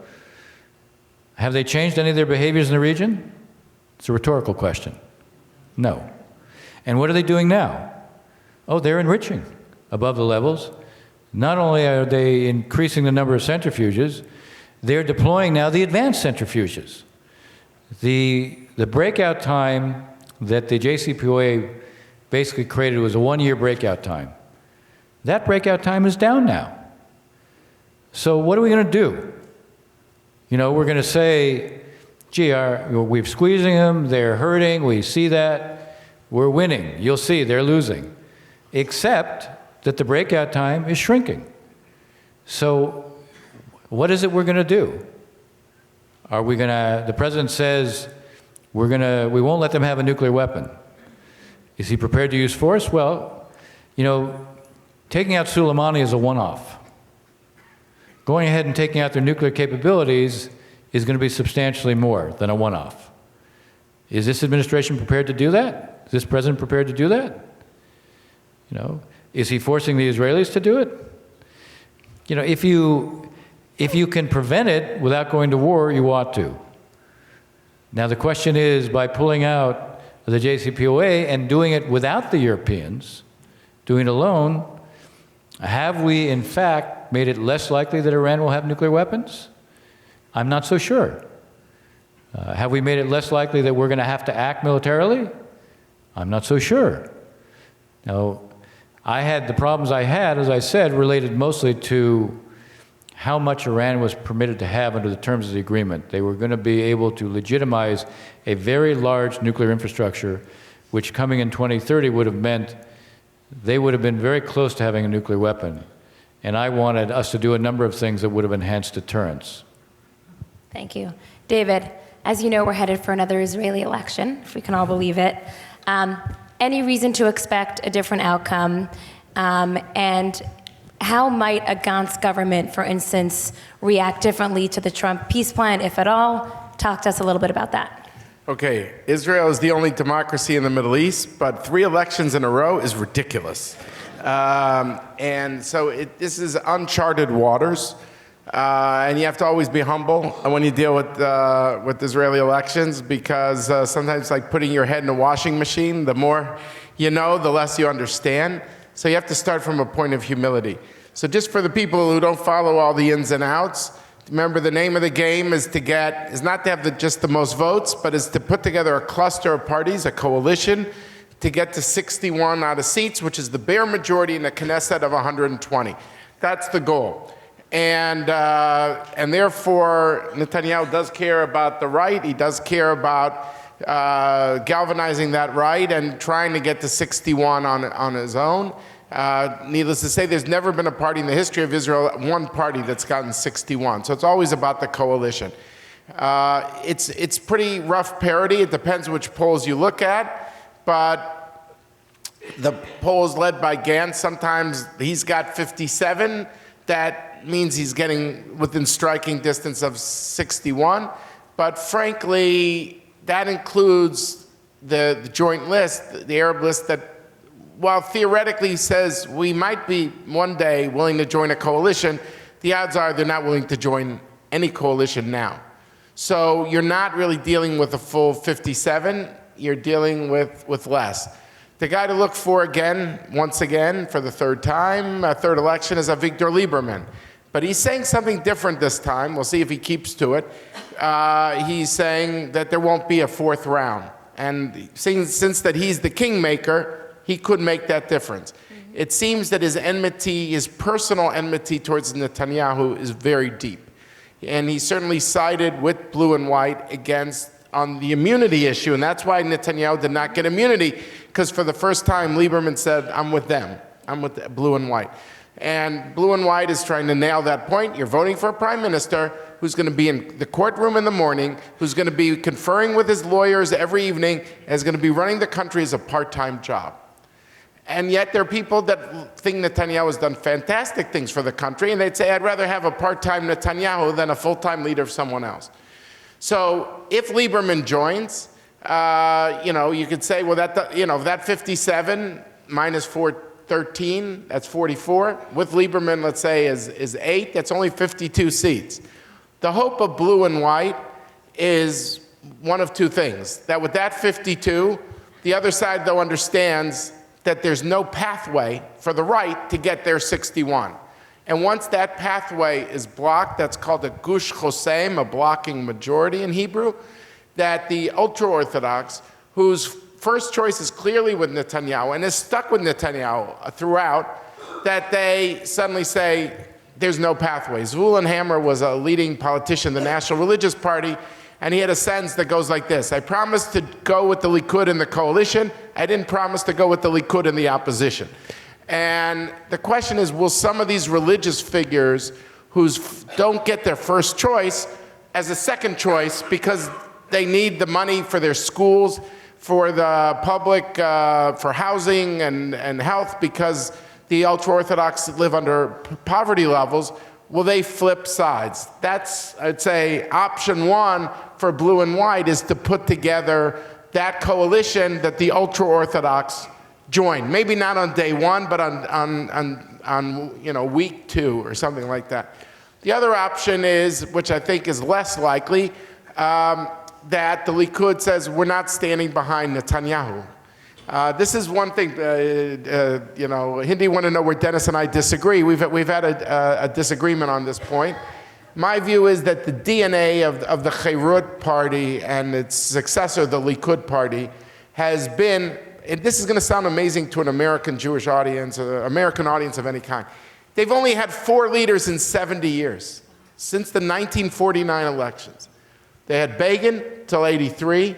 Have they changed any of their behaviors in the region? It's a rhetorical question. No. And what are they doing now? Oh, they're enriching above the levels. Not only are they increasing the number of centrifuges, they're deploying now the advanced centrifuges. The breakout time that the JCPOA basically created was a 1-year breakout time. That breakout time is down now. So what are we going to do? You know, we're going to say, gee, we're squeezing them, they're hurting, we see that, we're winning. You'll see, they're losing. Except that the breakout time is shrinking. So what is it we're going to do? Are we going to, the president says, we won't let them have a nuclear weapon. Is he prepared to use force? Well, you know, taking out Soleimani is a one-off. Going ahead and taking out their nuclear capabilities is going to be substantially more than a one-off. Is this administration prepared to do that? Is this president prepared to do that? You know, is he forcing the Israelis to do it? You know, if you can prevent it without going to war, you ought to. Now the question is, by pulling out the JCPOA and doing it without the Europeans, doing it alone, have we in fact made it less likely that Iran will have nuclear weapons? I'm not so sure. Have we made it less likely that we're going to have to act militarily? I'm not so sure. Now, the problems I had, as I said, related mostly to how much Iran was permitted to have under the terms of the agreement. They were going to be able to legitimize a very large nuclear infrastructure, which coming in 2030 would have meant they would have been very close to having a nuclear weapon. And I wanted us to do a number of things that would have enhanced deterrence. Thank you. David, as you know, we're headed for another Israeli election, if we can all believe it. Any reason to expect a different outcome? And how might a Gantz government, for instance, react differently to the Trump peace plan, if at all? Talk to us a little bit about that. Okay, Israel is the only democracy in the Middle East, but 3 elections in a row is ridiculous. And so this is uncharted waters, and you have to always be humble when you deal with Israeli elections, because sometimes it's like putting your head in a washing machine. The more you know, the less you understand. So you have to start from a point of humility. So just for the people who don't follow all the ins and outs, remember the name of the game is not to have just the most votes, but is to put together a cluster of parties, a coalition, to get to 61 out of seats, which is the bare majority in a Knesset of 120. That's the goal. And therefore, Netanyahu does care about the right. He does care about galvanizing that right and trying to get to 61 on his own. Needless to say, there's never been a party in the history of Israel, one party that's gotten 61. So it's always about the coalition. It's pretty rough parity. It depends which polls you look at. But the polls led by Gantz, sometimes he's got 57. That means he's getting within striking distance of 61. But frankly, that includes the joint list, the Arab list that while theoretically says we might be one day willing to join a coalition, the odds are they're not willing to join any coalition now. So you're not really dealing with a full 57, you're dealing with less. The guy to look for again, once again, for the third time, third election, is Avigdor Lieberman. But he's saying something different this time. We'll see if he keeps to it. He's saying that there won't be a fourth round. And since that he's the kingmaker, he could make that difference. It seems that his enmity, his personal enmity towards Netanyahu is very deep. And he certainly sided with blue and white against on the immunity issue. And that's why Netanyahu did not get immunity, because for the first time, Lieberman said, I'm with them. I'm with blue and white. And blue and white is trying to nail that point. You're voting for a prime minister who's going to be in the courtroom in the morning, who's going to be conferring with his lawyers every evening, and is going to be running the country as a part-time job. And yet there are people that think Netanyahu has done fantastic things for the country, and they'd say, I'd rather have a part-time Netanyahu than a full-time leader of someone else. So if Lieberman joins, you could say, well, that 57 minus 413, that's 44. With Lieberman, let's say, is 8. That's only 52 seats. The hope of blue and white is one of two things. That with that 52, the other side, though, understands that there's no pathway for the right to get their 61. And once that pathway is blocked, that's called a gush chosem, a blocking majority in Hebrew, that the ultra-Orthodox, whose first choice is clearly with Netanyahu and is stuck with Netanyahu throughout, that they suddenly say, there's no pathway. Zvulun Hammer was a leading politician in the National Religious Party, and he had a sentence that goes like this: I promised to go with the Likud in the coalition. I didn't promise to go with the Likud in the opposition. And the question is, will some of these religious figures who don't get their first choice as a second choice because they need the money for their schools, for the public, for housing and health, because the ultra-Orthodox live under poverty levels, will they flip sides? That's, I'd say, option one for blue and white, is to put together that coalition that the ultra-Orthodox join. Maybe not on day one, but on week 2 or something like that. The other option is, which I think is less likely, that the Likud says, we're not standing behind Netanyahu. This is one thing, Hindy want to know where Dennis and I disagree. We've had a disagreement on this point. My view is that the DNA of the Cherut party and its successor, the Likud party, has been, and this is going to sound amazing to an American Jewish audience, or American audience of any kind. They've only had 4 leaders in 70 years, since the 1949 elections. They had Begin till 83,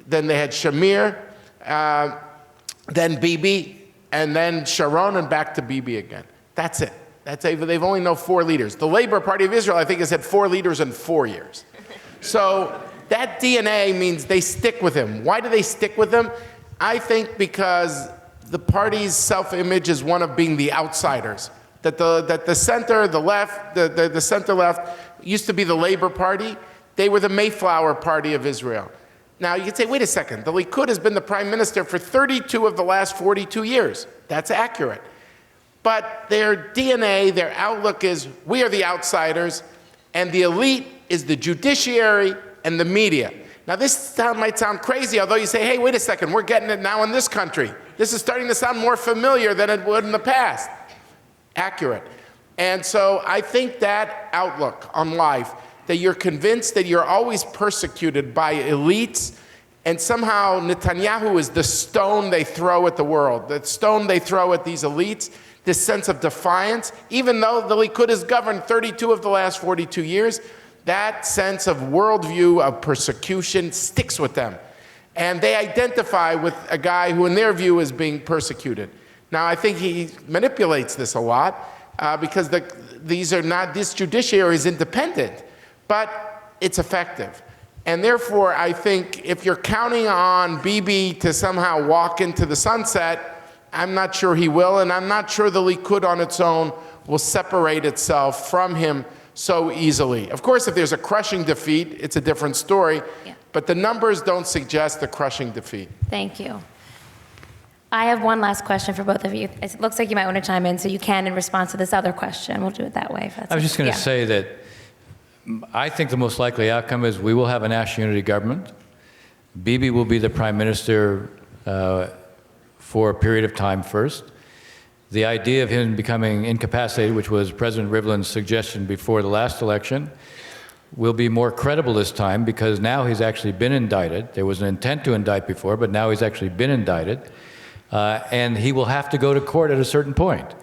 then they had Shamir, then Bibi, and then Sharon, and back to Bibi again. That's it. They've only known 4 leaders. The Labor Party of Israel, I think, has had 4 leaders in 4 years. So that DNA means they stick with him. Why do they stick with him? I think because the party's self-image is one of being the outsiders. That the center, the left, the center-left used to be the Labor Party. They were the Mayflower Party of Israel. Now, you could say, wait a second, the Likud has been the prime minister for 32 of the last 42 years. That's accurate. But their DNA, their outlook is, we are the outsiders, and the elite is the judiciary and the media. Now, this might sound crazy, although you say, hey, wait a second, we're getting it now in this country. This is starting to sound more familiar than it would in the past. Accurate. And so I think that outlook on life, that you're convinced that you're always persecuted by elites, and somehow Netanyahu is the stone they throw at the world, the stone they throw at these elites, this sense of defiance. Even though the Likud has governed 32 of the last 42 years, that sense of worldview of persecution sticks with them. And they identify with a guy who, in their view, is being persecuted. Now, I think he manipulates this a lot because this judiciary is independent, but it's effective. And therefore, I think if you're counting on Bibi to somehow walk into the sunset, I'm not sure he will, and I'm not sure the Likud on its own will separate itself from him so easily. Of course, if there's a crushing defeat, it's a different story, but the numbers don't suggest a crushing defeat. Thank you. I have one last question for both of you. It looks like you might want to chime in, so you can in response to this other question. We'll do it that way. If that's I was just going to say that I think the most likely outcome is we will have a national unity government. Bibi will be the prime minister for a period of time first. The idea of him becoming incapacitated, which was President Rivlin's suggestion before the last election, will be more credible this time because now he's actually been indicted. There was an intent to indict before, but now he's actually been indicted. And he will have to go to court at a certain point.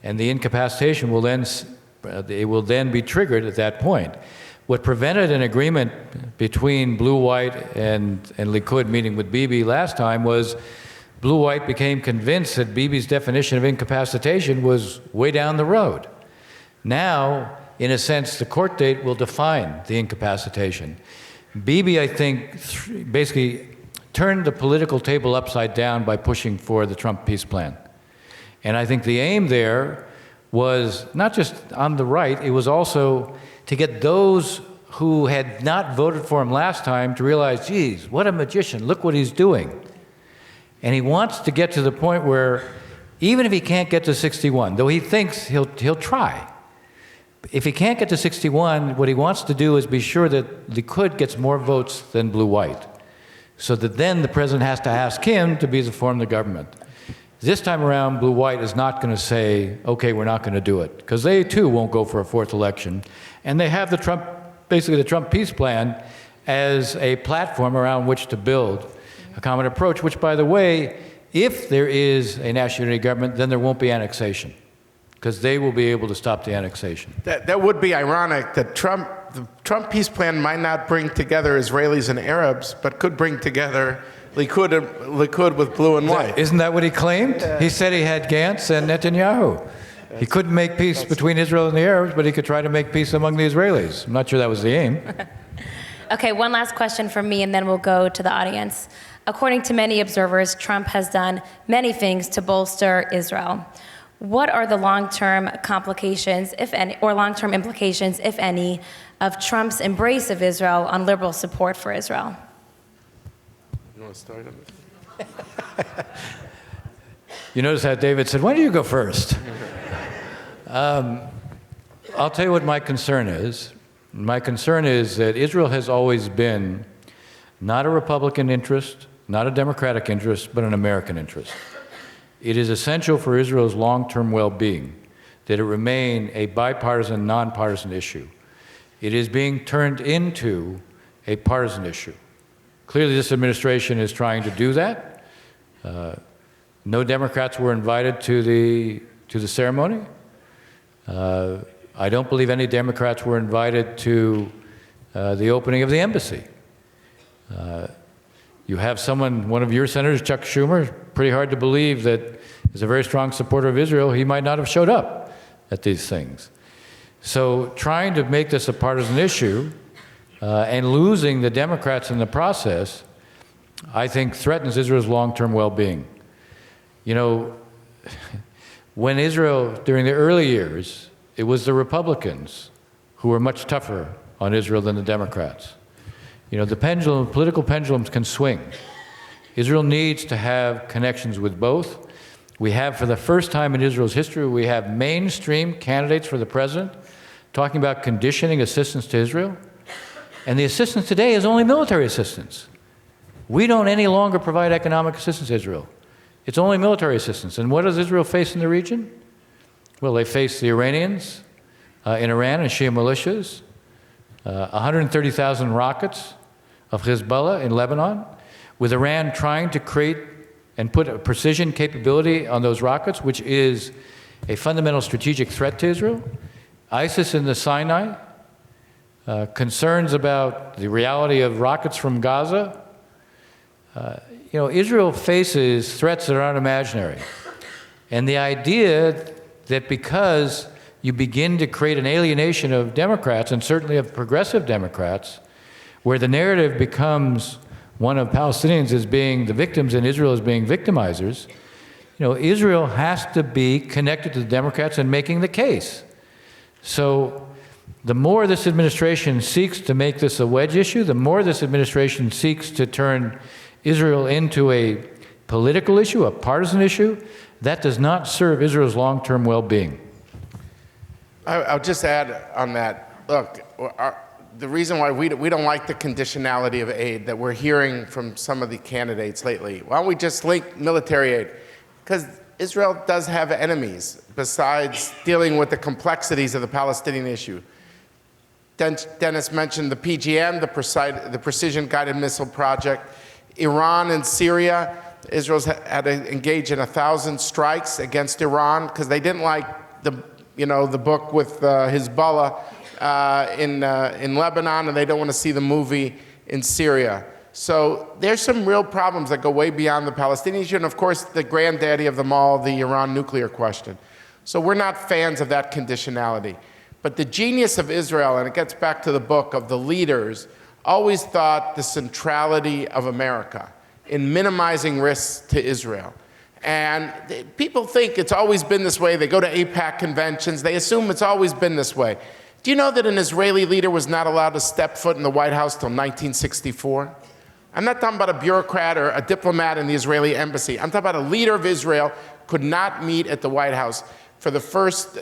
And the incapacitation will then be triggered at that point. What prevented an agreement between Blue White and Likud meeting with Bibi last time was Blue White became convinced that Bibi's definition of incapacitation was way down the road. Now, in a sense, the court date will define the incapacitation. Bibi, I think, basically turned the political table upside down by pushing for the Trump peace plan. And I think the aim there was not just on the right, it was also to get those who had not voted for him last time to realize, geez, what a magician, look what he's doing. And he wants to get to the point where even if he can't get to 61, though he thinks he'll try, if he can't get to 61, what he wants to do is be sure that Likud gets more votes than Blue-White, so that then the president has to ask him to form the government. This time around, Blue-White is not going to say, okay, we're not going to do it, because they too won't go for a fourth election. And they have the Trump peace plan as a platform around which to build a common approach, which, by the way, if there is a national unity government, then there won't be annexation, because they will be able to stop the annexation. That would be ironic that the Trump peace plan might not bring together Israelis and Arabs, but could bring together Likud with blue and white. Isn't that what he claimed? Yeah. He said he had Gantz and Netanyahu. He couldn't make peace between Israel and the Arabs, but he could try to make peace among the Israelis. I'm not sure that was the aim. Okay, one last question from me, and then we'll go to the audience. According to many observers, Trump has done many things to bolster Israel. What are the long-term complications, if any, or long-term implications, if any, of Trump's embrace of Israel on liberal support for Israel? You want to start on this? You notice how David said, why don't you go first? I'll tell you what my concern is. My concern is that Israel has always been not a Republican interest, not a Democratic interest, but an American interest. It is essential for Israel's long-term well-being that it remain a bipartisan, nonpartisan issue. It is being turned into a partisan issue. Clearly, this administration is trying to do that. No Democrats were invited to the ceremony. I don't believe any Democrats were invited to the opening of the embassy. You have one of your senators, Chuck Schumer, pretty hard to believe that is a very strong supporter of Israel. He might not have showed up at these things. So trying to make this a partisan issue and losing the Democrats in the process, I think threatens Israel's long-term well-being. You know, when Israel, during the early years, it was the Republicans who were much tougher on Israel than the Democrats. You know, the political pendulums can swing. Israel needs to have connections with both. We have, for the first time in Israel's history, we have mainstream candidates for the president talking about conditioning assistance to Israel. And the assistance today is only military assistance. We don't any longer provide economic assistance to Israel. It's only military assistance. And what does Israel face in the region? Well, they face the Iranians in Iran and Shia militias, 130,000 rockets of Hezbollah in Lebanon, with Iran trying to create and put a precision capability on those rockets, which is a fundamental strategic threat to Israel. ISIS in the Sinai, concerns about the reality of rockets from Gaza. You know, Israel faces threats that are unimaginary. And the idea that because you begin to create an alienation of Democrats, and certainly of progressive Democrats, where the narrative becomes one of Palestinians as being the victims and Israel as being victimizers, you know, Israel has to be connected to the Democrats in making the case. So the more this administration seeks to make this a wedge issue, the more this administration seeks to turn Israel into a political issue, a partisan issue, that does not serve Israel's long-term well-being. I'll just add on that. Look, the reason why we don't like the conditionality of aid that we're hearing from some of the candidates lately, why don't we just link military aid? Because Israel does have enemies besides dealing with the complexities of the Palestinian issue. Dennis mentioned the PGM, the Precision Guided Missile Project. Iran and Syria, Israel's had to engage in 1,000 strikes against Iran because they didn't like the book with Hezbollah in Lebanon, and they don't want to see the movie in Syria. So there's some real problems that go way beyond the Palestinian issue, and of course the granddaddy of them all, the Iran nuclear question. So we're not fans of that conditionality. But the genius of Israel, and it gets back to the book of the leaders, always thought the centrality of America in minimizing risks to Israel. And people think it's always been this way. They go to AIPAC conventions. They assume it's always been this way. Do you know that an Israeli leader was not allowed to step foot in the White House till 1964? I'm not talking about a bureaucrat or a diplomat in the Israeli embassy. I'm talking about a leader of Israel could not meet at the White House for the first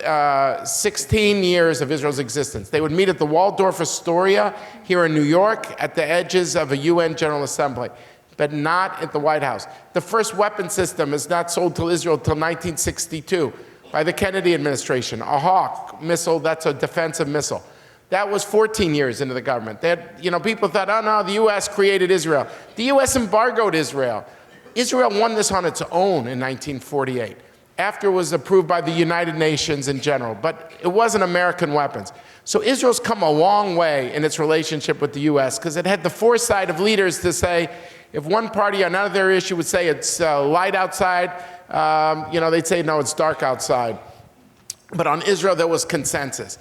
16 years of Israel's existence. They would meet at the Waldorf Astoria here in New York at the edges of a UN General Assembly, but not at the White House. The first weapon system is not sold to Israel until 1962 by the Kennedy administration. A Hawk missile, that's a defensive missile. That was 14 years into the government. People thought, oh no, the US created Israel. The US embargoed Israel. Israel won this on its own in 1948. After it was approved by the United Nations in general, but it wasn't American weapons. So Israel's come a long way in its relationship with the US because it had the foresight of leaders to say, if one party on another issue would say it's light outside, they'd say, no, it's dark outside. But on Israel, there was consensus.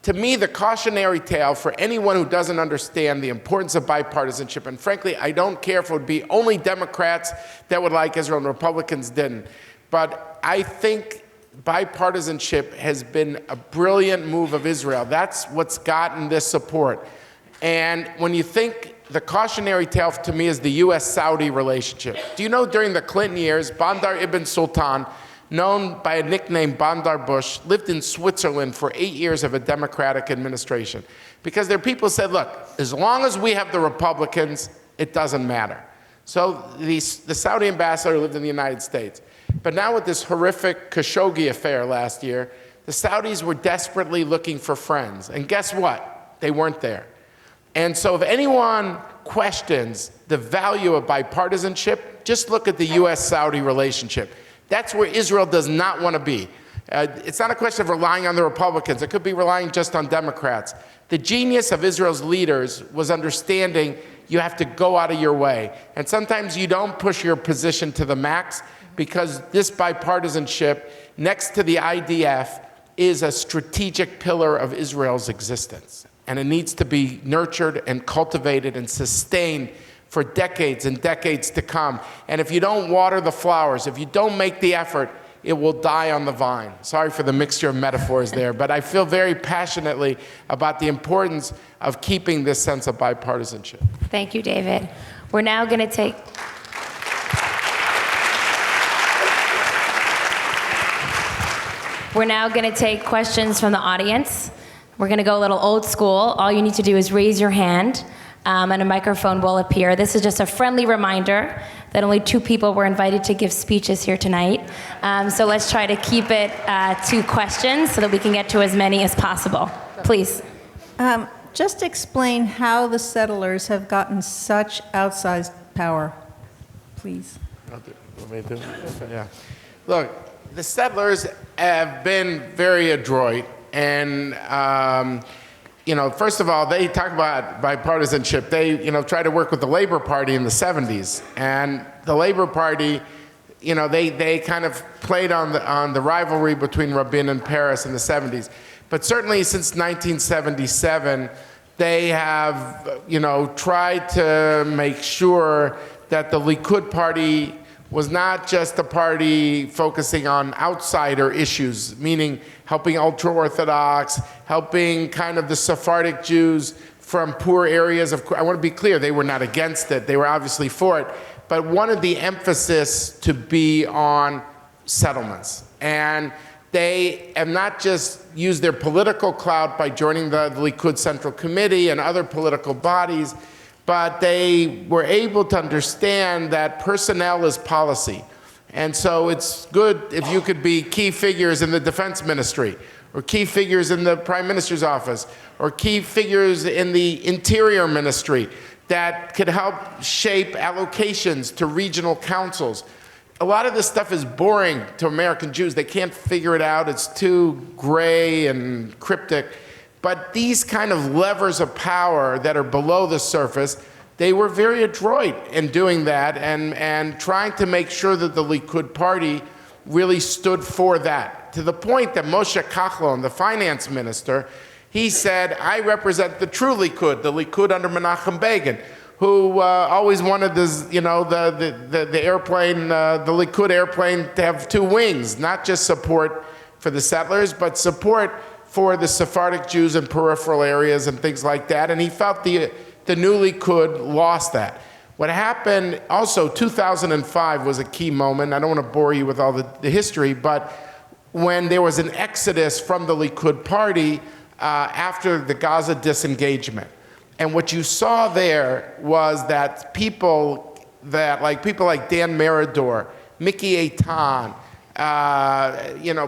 To me, the cautionary tale for anyone who doesn't understand the importance of bipartisanship, and frankly, I don't care if it would be only Democrats that would like Israel and Republicans didn't, but I think bipartisanship has been a brilliant move of Israel. That's what's gotten this support. And when you think the cautionary tale to me is the US-Saudi relationship. Do you know during the Clinton years, Bandar ibn Sultan, known by a nickname Bandar Bush, lived in Switzerland for 8 years of a Democratic administration? Because their people said, look, as long as we have the Republicans, it doesn't matter. So the Saudi ambassador lived in the United States. But now with this horrific Khashoggi affair last year, the Saudis were desperately looking for friends. And guess what? They weren't there. And so if anyone questions the value of bipartisanship, just look at the US-Saudi relationship. That's where Israel does not want to be. It's not a question of relying on the Republicans. It could be relying just on Democrats. The genius of Israel's leaders was understanding you have to go out of your way. And sometimes you don't push your position to the max because this bipartisanship, next to the IDF, is a strategic pillar of Israel's existence. And it needs to be nurtured and cultivated and sustained for decades and decades to come. And if you don't water the flowers, if you don't make the effort, it will die on the vine. Sorry for the mixture of metaphors there, but I feel very passionately about the importance of keeping this sense of bipartisanship. Thank you, David. We're now going to take... We're now going to take questions from the audience. We're going to go a little old school. All you need to do is raise your hand, and a microphone will appear. This is just a friendly reminder that only 2 people were invited to give speeches here tonight. So let's try to keep it 2 questions so that we can get to as many as possible. Please. Just explain how the settlers have gotten such outsized power, please. Yeah. Look, the settlers have been very adroit. And, first of all, they talk about bipartisanship. They, try to work with the Labor Party in the 70s. And the Labor Party, they kind of played on the rivalry between Rabin and Peres in the 70s. But certainly since 1977, they have, tried to make sure that the Likud Party was not just a party focusing on outsider issues, meaning helping ultra-Orthodox, helping kind of the Sephardic Jews from poor areas. I want to be clear, they were not against it. They were obviously for it, but wanted the emphasis to be on settlements. And they have not just used their political clout by joining the Likud Central Committee and other political bodies, but they were able to understand that personnel is policy. And so it's good if you could be key figures in the defense ministry, or key figures in the prime minister's office, or key figures in the interior ministry that could help shape allocations to regional councils. A lot of this stuff is boring to American Jews. They can't figure it out. It's too gray and cryptic. But these kind of levers of power that are below the surface, they were very adroit in doing that and trying to make sure that the Likud party really stood for that. To the point that Moshe Kachlon, the finance minister, he said, I represent the true Likud, the Likud under Menachem Begin, who always wanted this, you know, the airplane, the Likud airplane to have two wings, not just support for the settlers, but support for the Sephardic Jews in peripheral areas and things like that. And he felt the new Likud lost that. What happened also, 2005 was a key moment. I don't want to bore you with all the history, but when there was an exodus from the Likud party after the Gaza disengagement. And what you saw there was that people like Dan Meridor, Mickey Eitan,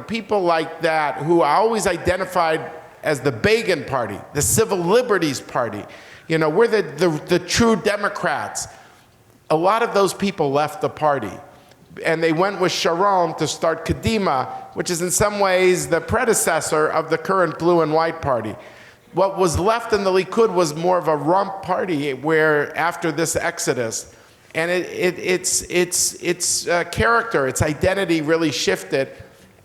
people like that who are always identified as the Begin party, the civil liberties party. We're the true Democrats. A lot of those people left the party. And they went with Sharon to start Kadima, which is in some ways the predecessor of the current blue and white party. What was left in the Likud was more of a rump party where after this exodus, and its character, its identity really shifted.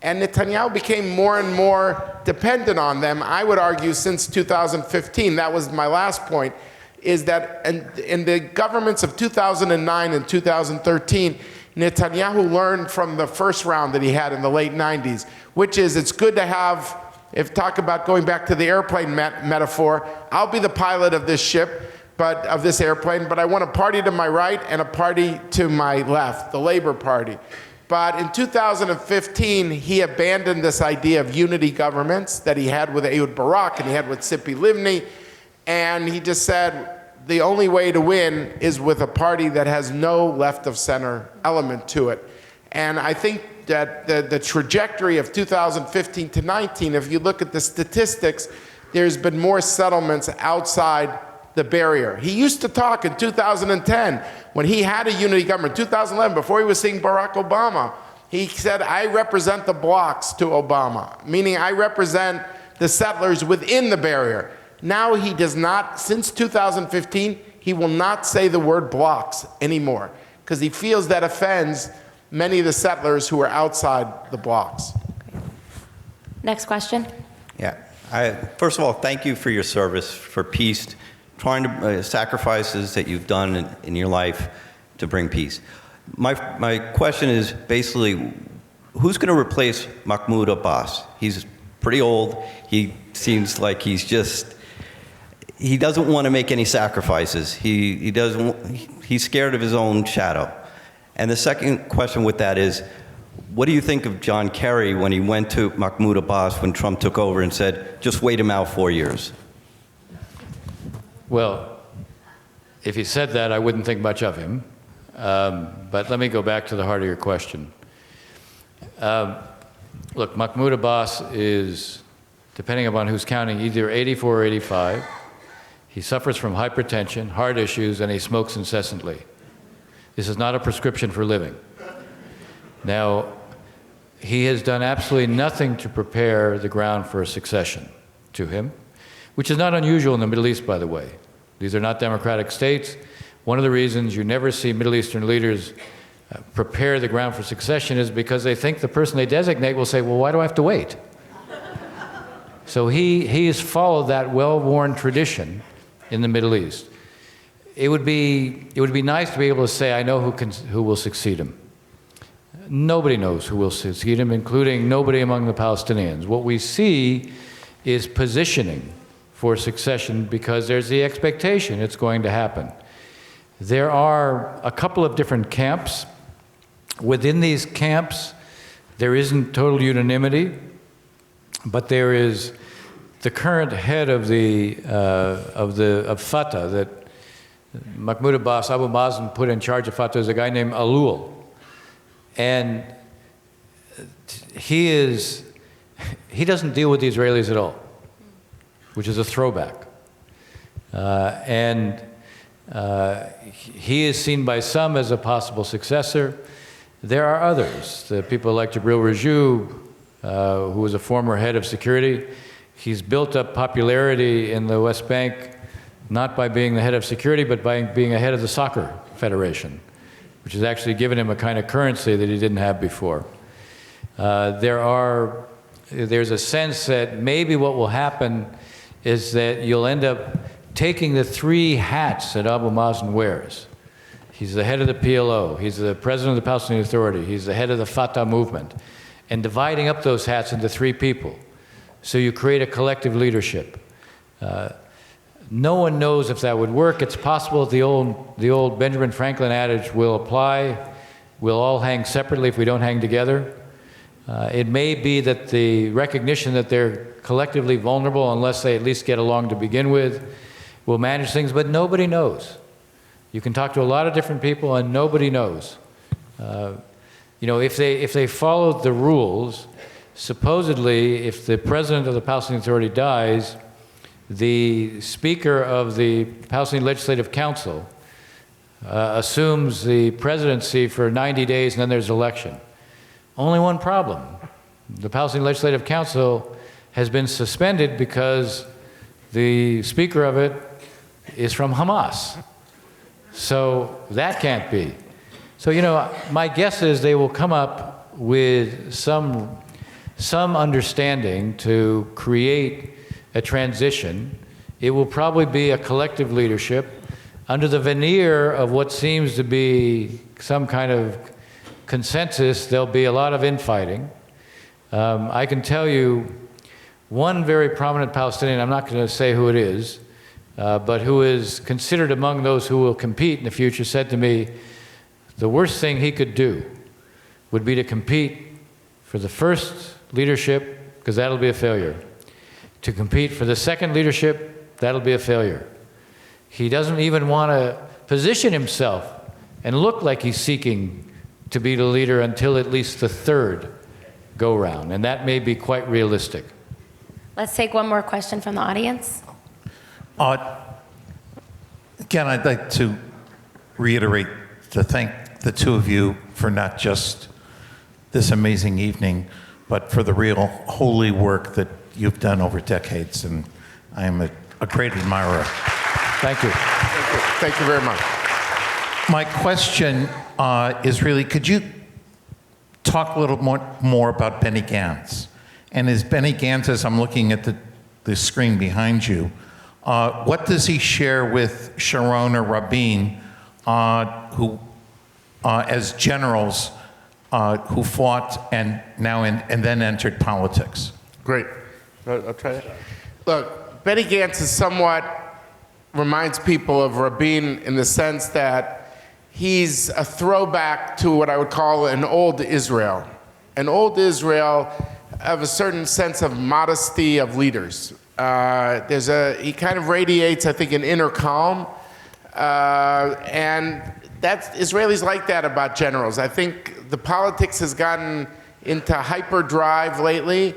And Netanyahu became more and more dependent on them. I would argue since 2015, that was my last point, is that in the governments of 2009 and 2013, Netanyahu learned from the first round that he had in the late 90s, which is it's good to have, if talk about going back to the airplane metaphor, I'll be the pilot of this ship, of this airplane, but I want a party to my right and a party to my left, the Labor Party. But in 2015, he abandoned this idea of unity governments that he had with Ehud Barak and he had with Tzipi Livni, and he just said, the only way to win is with a party that has no left-of-center element to it. And I think that the trajectory of 2015 to 19, if you look at the statistics, there's been more settlements outside the barrier. He used to talk in 2010, when he had a unity government, 2011, before he was seeing Barack Obama, he said, I represent the blocks to Obama, meaning I represent the settlers within the barrier. Now he does not, since 2015, he will not say the word blocks anymore, because he feels that offends many of the settlers who are outside the blocks. Next question. Yeah. First of all, thank you for your service for peace, trying to sacrifices that you've done in your life to bring peace. My question is basically, who's going to replace Mahmoud Abbas? He's pretty old. He seems like he doesn't want to make any sacrifices. He's scared of his own shadow. And the second question with that is, what do you think of John Kerry when he went to Mahmoud Abbas when Trump took over and said, just wait him out 4 years? Well, if he said that, I wouldn't think much of him. But let me go back to the heart of your question. Look, Mahmoud Abbas is, depending upon who's counting, either 84 or 85. He suffers from hypertension, heart issues, and he smokes incessantly. This is not a prescription for living. Now, he has done absolutely nothing to prepare the ground for a succession to him, which is not unusual in the Middle East, by the way. These are not democratic states. One of the reasons you never see Middle Eastern leaders prepare the ground for succession is because they think the person they designate will say, well, why do I have to wait? So he has followed that well-worn tradition in the Middle East. It would be nice to be able to say, I know who will succeed him. Nobody knows who will succeed him, including nobody among the Palestinians. What we see is positioning for succession because there's the expectation it's going to happen. There are a couple of different camps. Within these camps, there isn't total unanimity, but there is the current head of Fatah that Mahmoud Abbas, Abu Mazen put in charge of Fatah is a guy named Alul. And he doesn't deal with the Israelis at all, which is a throwback. He is seen by some as a possible successor. There are others, the people like Jibril Rajoub, who was a former head of security. He's built up popularity in the West Bank, not by being the head of security, but by being a head of the soccer federation, which has actually given him a kind of currency that he didn't have before. There's a sense that maybe what will happen is that you'll end up taking the three hats that Abu Mazen wears. He's the head of the PLO, he's the president of the Palestinian Authority, he's the head of the Fatah movement, and dividing up those hats into three people. So you create a collective leadership. No one knows if that would work. It's possible that the old Benjamin Franklin adage will apply. We'll all hang separately if we don't hang together. It may be that the recognition that they're collectively vulnerable unless they at least get along to begin with will manage things, but nobody knows. You can talk to a lot of different people and nobody knows. If they followed the rules, supposedly if the president of the Palestinian Authority dies, the Speaker of the Palestinian Legislative Council assumes the presidency for 90 days and then there's election. Only one problem. The Palestinian Legislative Council has been suspended because the Speaker of it is from Hamas. So that can't be. So, my guess is they will come up with some understanding to create a transition. It will probably be a collective leadership under the veneer of what seems to be some kind of consensus. There'll be a lot of infighting. I can tell you one very prominent Palestinian, I'm not going to say who it is, but who is considered among those who will compete in the future, said to me, the worst thing he could do would be to compete for the first leadership, because that'll be a failure. To compete for the second leadership, that'll be a failure. He doesn't even want to position himself and look like he's seeking to be the leader until at least the third go-round, and that may be quite realistic. Let's take one more question from the audience. Again, I'd like to reiterate to thank the two of you for not just this amazing evening, but for the real holy work that you've done over decades, and I am a great admirer. Thank you. Thank you very much. My question is really, could you talk a little more about Benny Gantz? And is Benny Gantz, as I'm looking at the screen behind you, what does he share with Sharon or Rabin, who, as generals, who fought and then entered politics? Great. I'll try that. Look, Benny Gantz is reminds people of Rabin in the sense that he's a throwback to what I would call an old Israel. An old Israel of a certain sense of modesty of leaders. He kind of radiates, I think, an inner calm. And Israelis like that about generals. I think the politics has gotten into hyperdrive lately,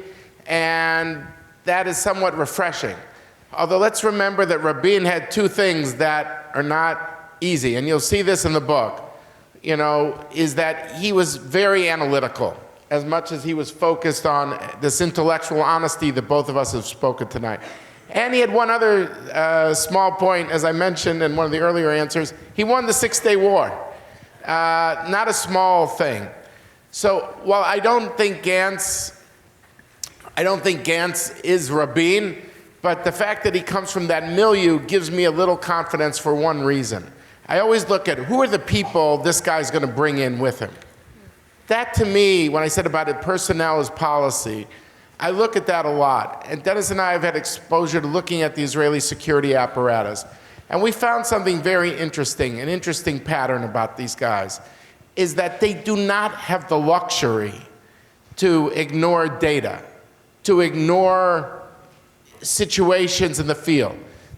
and that is somewhat refreshing. Although let's remember that Rabin had two things that are not easy, and you'll see this in the book, is that he was very analytical, as much as he was focused on this intellectual honesty that both of us have spoken tonight. And he had one other small point, as I mentioned in one of the earlier answers. He won the Six-Day War. Not a small thing. So while I don't think Gantz is Rabin, but the fact that he comes from that milieu gives me a little confidence for one reason. I always look at who are the people this guy's going to bring in with him. That to me, when I said about it, personnel is policy, I look at that a lot. And Dennis and I have had exposure to looking at the Israeli security apparatus. And we found something very interesting, an interesting pattern about these guys, is that they do not have the luxury to ignore data, to ignore situations in the field.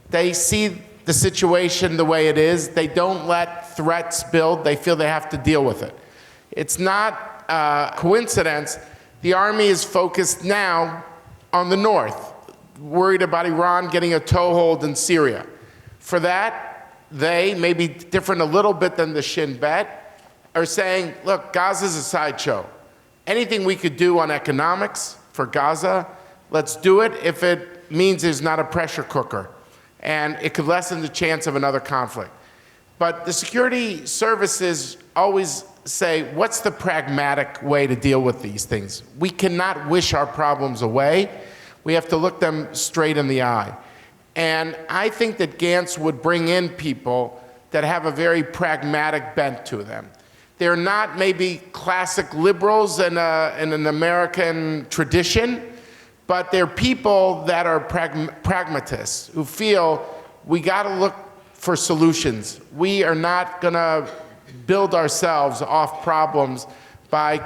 They see the situation the way it is. They don't let threats build. They feel they have to deal with it. It's not a coincidence. The army is focused now on the north, worried about Iran getting a toehold in Syria. For that, they, maybe different a little bit than the Shin Bet, are saying, look, Gaza's a sideshow. Anything we could do on economics for Gaza, let's do it if it means there's not a pressure cooker and it could lessen the chance of another conflict. But the security services always say, what's the pragmatic way to deal with these things? We cannot wish our problems away. We have to look them straight in the eye. And I think that Gantz would bring in people that have a very pragmatic bent to them. They're not maybe classic liberals in an American tradition, but they're people that are pragmatists who feel we got to look for solutions. We are not going to build ourselves off problems by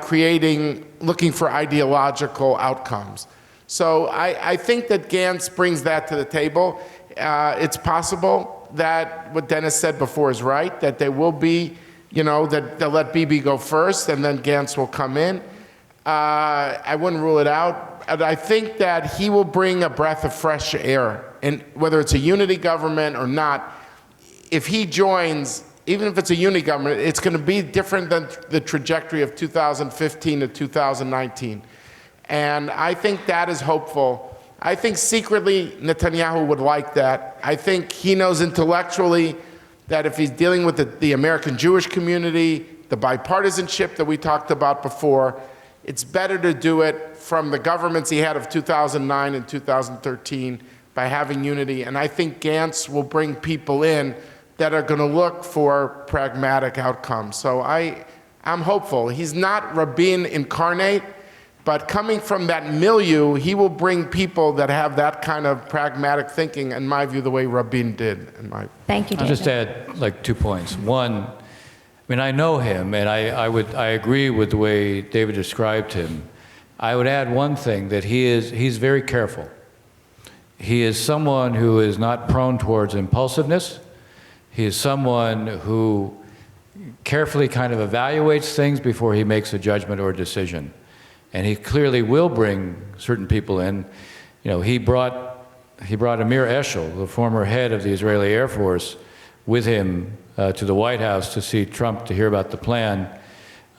looking for ideological outcomes. So I think that Gantz brings that to the table. It's possible that what Dennis said before is right, that there will be, that they'll let Bibi go first and then Gantz will come in. I wouldn't rule it out. And I think that he will bring a breath of fresh air. And whether it's a unity government or not, if he joins, even if it's a unity government, it's going to be different than the trajectory of 2015 to 2019. And I think that is hopeful. I think secretly Netanyahu would like that. I think he knows intellectually that if he's dealing with the American Jewish community, the bipartisanship that we talked about before, it's better to do it from the governments he had of 2009 and 2013 by having unity. And I think Gantz will bring people in that are going to look for pragmatic outcomes. So I'm hopeful. He's not Rabin incarnate, but coming from that milieu, he will bring people that have that kind of pragmatic thinking, in my view, the way Rabin did. Thank you, David. I'll just add 2 points. One, I know him, and I agree with the way David described him. I would add one thing, that he's very careful. He is someone who is not prone towards impulsiveness. He is someone who carefully kind of evaluates things before he makes a judgment or a decision. And he clearly will bring certain people in. He brought Amir Eshel, the former head of the Israeli Air Force, with him to the White House to see Trump, to hear about the plan.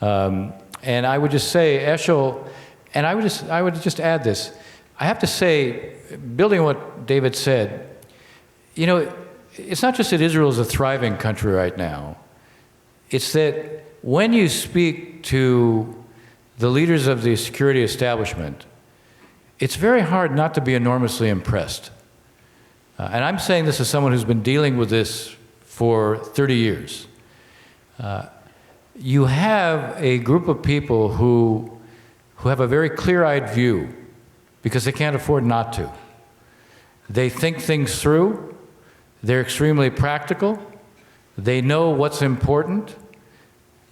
And I would just say, Eshel, and I would just add this. I have to say, building on what David said, it's not just that Israel is a thriving country right now. It's that when you speak to the leaders of the security establishment, it's very hard not to be enormously impressed. And I'm saying this as someone who's been dealing with this for 30 years. You have a group of people who have a very clear-eyed view because they can't afford not to. They think things through. They're extremely practical. They know what's important.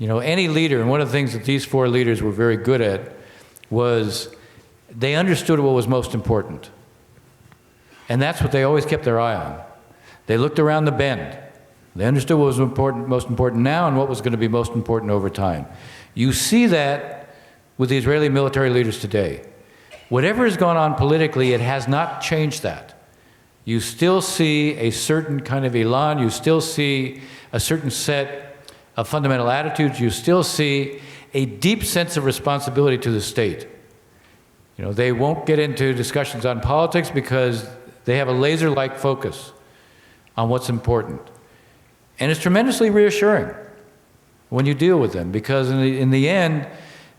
Any leader, and one of the things that these 4 leaders were very good at was they understood what was most important. And that's what they always kept their eye on. They looked around the bend. They understood what was most important now and what was going to be most important over time. You see that with the Israeli military leaders today. Whatever has gone on politically, it has not changed that. You still see a certain kind of elan. You still see a certain set of fundamental attitudes. You still see a deep sense of responsibility to the state. They won't get into discussions on politics because they have a laser-like focus on what's important. And it's tremendously reassuring when you deal with them, because in the end,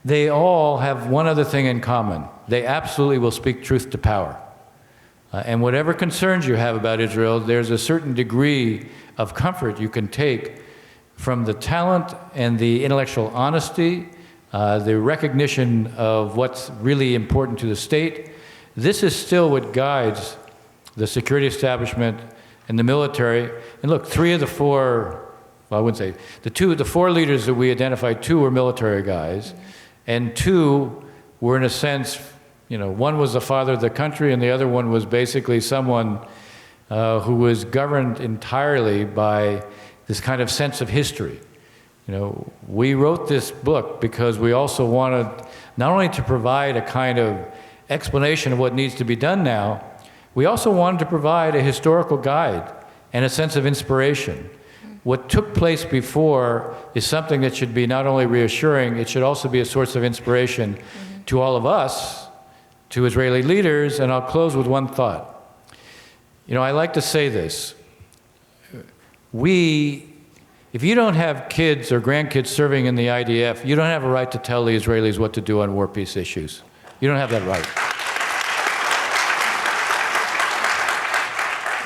they all have one other thing in common. They absolutely will speak truth to power. And whatever concerns you have about Israel, there's a certain degree of comfort you can take from the talent and the intellectual honesty, the recognition of what's really important to the state, This is still what guides the security establishment and the military. And look, three of the four, well, I wouldn't say, the four leaders that we identified, two were military guys, and two were, in a sense, one was the father of the country, and the other one was basically someone who was governed entirely by this kind of sense of history. We wrote this book because we also wanted not only to provide a kind of explanation of what needs to be done now, we also wanted to provide a historical guide and a sense of inspiration. What took place before is something that should be not only reassuring, it should also be a source of inspiration to all of us, to Israeli leaders, and I'll close with one thought. I like to say this. If you don't have kids or grandkids serving in the IDF, you don't have a right to tell the Israelis what to do on war peace issues. You don't have that right.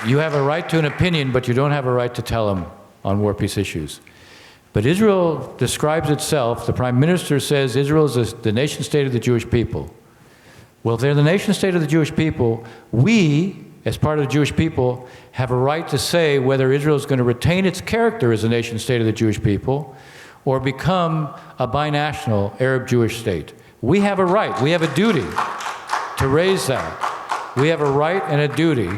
You have a right to an opinion, but you don't have a right to tell them on war peace issues. But Israel describes itself, the Prime Minister says Israel is the nation state of the Jewish people. Well, if they're the nation state of the Jewish people, we, as part of the Jewish people, have a right to say whether Israel is going to retain its character as a nation state of the Jewish people or become a binational Arab-Jewish state. We have a right, we have a duty to raise that. We have a right and a duty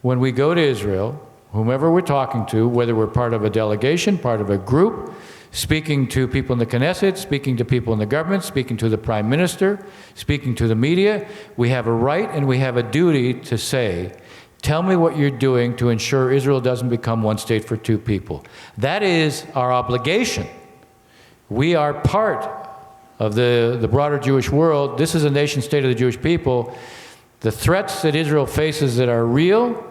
when we go to Israel, whomever we're talking to, whether we're part of a delegation, part of a group, speaking to people in the Knesset, speaking to people in the government, speaking to the Prime Minister, speaking to the media, we have a right and we have a duty to say, tell me what you're doing to ensure Israel doesn't become one state for two people. That is our obligation. We are part of the broader Jewish world. This is a nation state of the Jewish people. The threats that Israel faces that are real,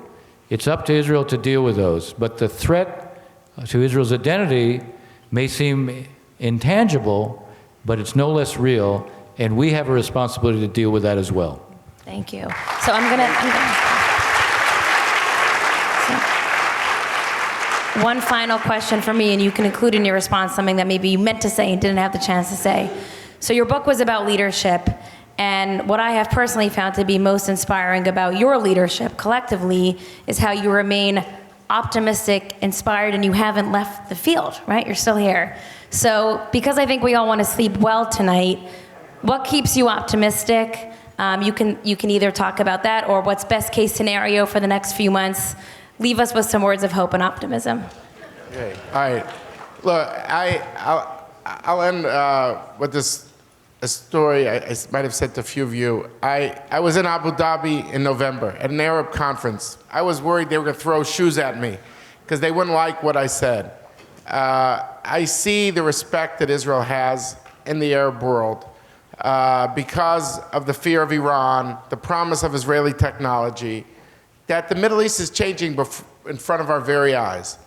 it's up to Israel to deal with those. But the threat to Israel's identity may seem intangible, but it's no less real, and we have a responsibility to deal with that as well. Thank you. So I'm gonna one final question for me, and you can include in your response something that maybe you meant to say and didn't have the chance to say. So your book was about leadership, and what I have personally found to be most inspiring about your leadership collectively is how you remain optimistic, inspired, and you haven't left the field, right? You're still here. So because I think we all want to sleep well tonight, what keeps you optimistic? You can either talk about that or what's best case scenario for the next few months. Leave us with some words of hope and optimism. Okay, all right. Look, I'll end with a story I might have said to a few of you. I was in Abu Dhabi in November at an Arab conference. I was worried they were going to throw shoes at me because they wouldn't like what I said. I see the respect that Israel has in the Arab world because of the fear of Iran, the promise of Israeli technology, that the Middle East is changing in front of our very eyes.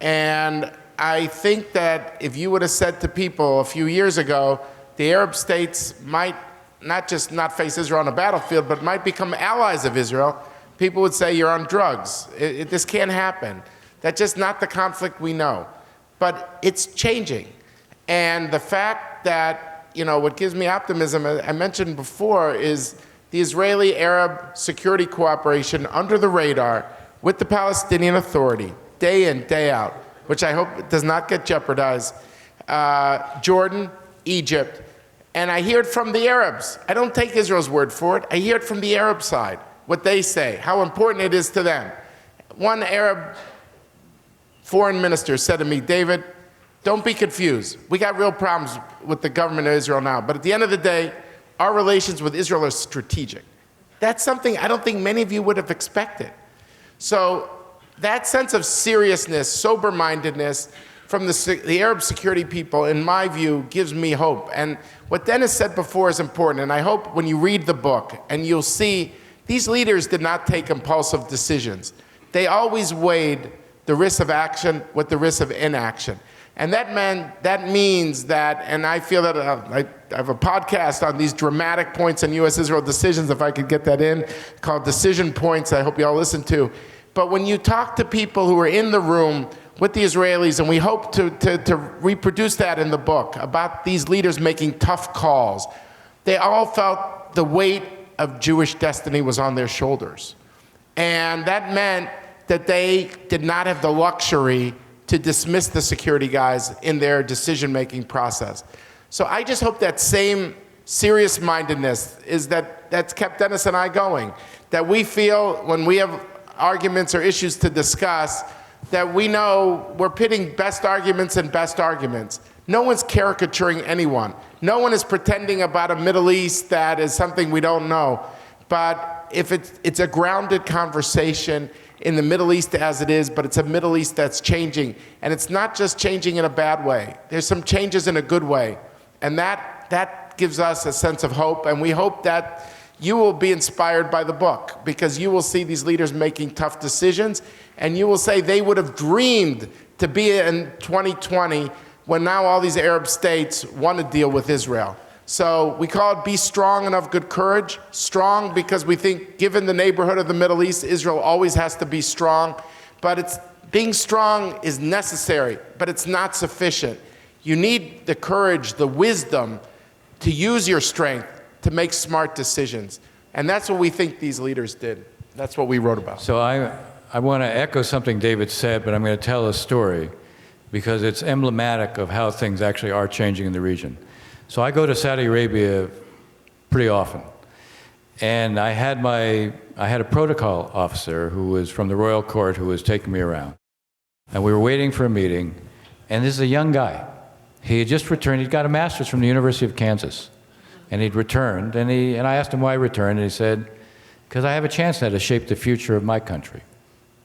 And I think that if you would have said to people a few years ago, the Arab states might not just not face Israel on a battlefield, but might become allies of Israel, people would say you're on drugs. This can't happen. That's just not the conflict we know. But it's changing. And the fact that, what gives me optimism, I mentioned before, is the Israeli-Arab security cooperation under the radar with the Palestinian Authority, day in, day out, which I hope does not get jeopardized. Jordan, Egypt, and I hear it from the Arabs. I don't take Israel's word for it. I hear it from the Arab side, what they say, how important it is to them. One Arab foreign minister said to me, David, don't be confused. We got real problems with the government of Israel now, but at the end of the day, our relations with Israel are strategic. That's something I don't think many of you would have expected. So that sense of seriousness, sober-mindedness from the Arab security people, in my view, gives me hope. And what Dennis said before is important, and I hope when you read the book and you'll see these leaders did not take impulsive decisions. They always weighed the risk of action with the risk of inaction. And that means that, and I feel that I have a podcast on these dramatic points in U.S.-Israel decisions, if I could get that in, called Decision Points, I hope you all listen to. But when you talk to people who are in the room with the Israelis, and we hope to reproduce that in the book, about these leaders making tough calls, they all felt the weight of Jewish destiny was on their shoulders. And that meant that they did not have the luxury to dismiss the security guys in their decision-making process. So I just hope that same serious-mindedness is that's kept Dennis and I going, that we feel when we have arguments or issues to discuss, that we know we're pitting best arguments and best arguments. No one's caricaturing anyone. No one is pretending about a Middle East that is something we don't know. But if it's a grounded conversation in the Middle East as it is, but it's a Middle East that's changing. And it's not just changing in a bad way. There's some changes in a good way. And that gives us a sense of hope. And we hope that you will be inspired by the book, because you will see these leaders making tough decisions, and you will say they would have dreamed to be in 2020 when now all these Arab states want to deal with Israel. So we call it Be Strong and of Good Courage. Strong because we think, given the neighborhood of the Middle East, Israel always has to be strong. But being strong is necessary, but it's not sufficient. You need the courage, the wisdom to use your strength to make smart decisions. And that's what we think these leaders did. That's what we wrote about. So I want to echo something David said, but I'm going to tell a story because it's emblematic of how things actually are changing in the region. So I go to Saudi Arabia pretty often. And I had a protocol officer who was from the royal court who was taking me around. And we were waiting for a meeting, and this is a young guy. He had just returned. He'd got a master's from the University of Kansas. And he'd returned, and I asked him why he returned, and he said, because I have a chance now to shape the future of my country.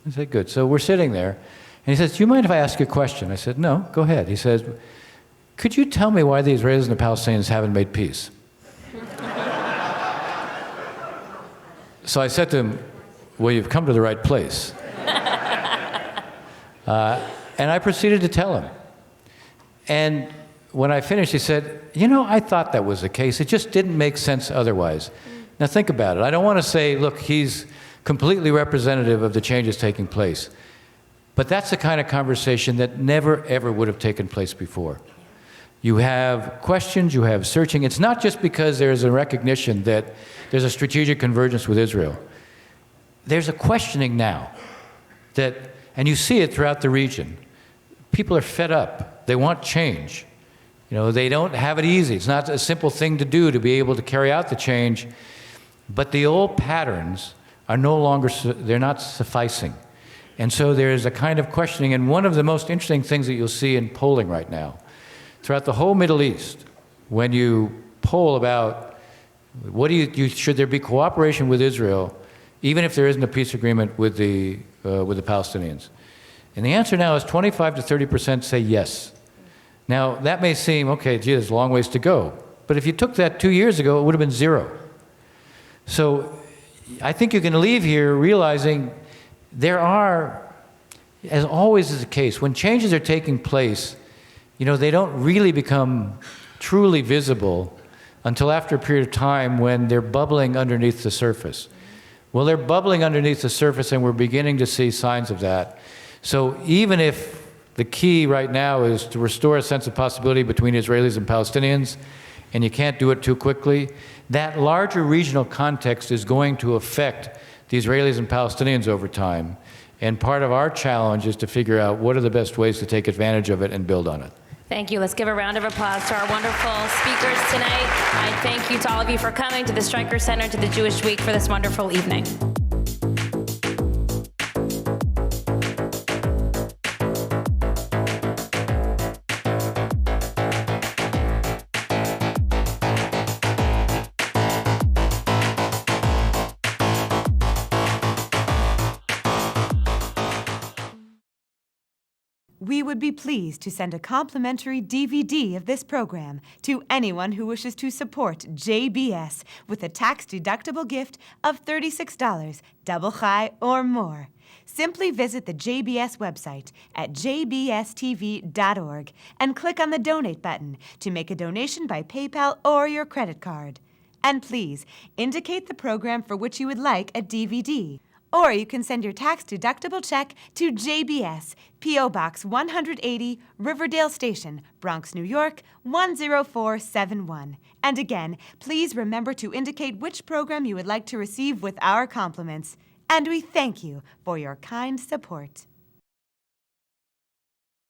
I said, good. So we're sitting there, and he says, do you mind if I ask you a question? I said, no, go ahead. He says, could you tell me why the Israelis and the Palestinians haven't made peace? So I said to him, well, you've come to the right place. And I proceeded to tell him. And when I finished, he said, you know, I thought that was the case. It just didn't make sense otherwise. Now think about it. I don't want to say, look, he's completely representative of the changes taking place. But that's the kind of conversation that never, ever would have taken place before. You have questions, you have searching. It's not just because there's a recognition that there's a strategic convergence with Israel. There's a questioning now and you see it throughout the region. People are fed up. They want change. You know, they don't have it easy. It's not a simple thing to do to be able to carry out the change. But the old patterns are no longer, they're not sufficing. And so there's a kind of questioning. And one of the most interesting things that you'll see in polling right now, throughout the whole Middle East, when you poll about should there be cooperation with Israel, even if there isn't a peace agreement with the Palestinians? And the answer now is 25 to 30% say yes. Now, that may seem, okay, gee, there's a long ways to go. But if you took that 2 years ago, it would have been 0. So I think you can leave here realizing there are, as always is the case, when changes are taking place, you know, they don't really become truly visible until after a period of time when they're bubbling underneath the surface. Well, they're bubbling underneath the surface, and we're beginning to see signs of that. So even if the key right now is to restore a sense of possibility between Israelis and Palestinians, and you can't do it too quickly, that larger regional context is going to affect the Israelis and Palestinians over time. And part of our challenge is to figure out what are the best ways to take advantage of it and build on it. Thank you. Let's give a round of applause to our wonderful speakers tonight. I thank you to all of you for coming to the Streicker Center, to the Jewish Week, for this wonderful evening. We would be pleased to send a complimentary DVD of this program to anyone who wishes to support JBS with a tax-deductible gift of $36, double high or more. Simply visit the JBS website at jbstv.org and click on the Donate button to make a donation by PayPal or your credit card. And please, indicate the program for which you would like a DVD. Or you can send your tax-deductible check to JBS, P.O. Box 180, Riverdale Station, Bronx, New York, 10471. And again, please remember to indicate which program you would like to receive with our compliments. And we thank you for your kind support.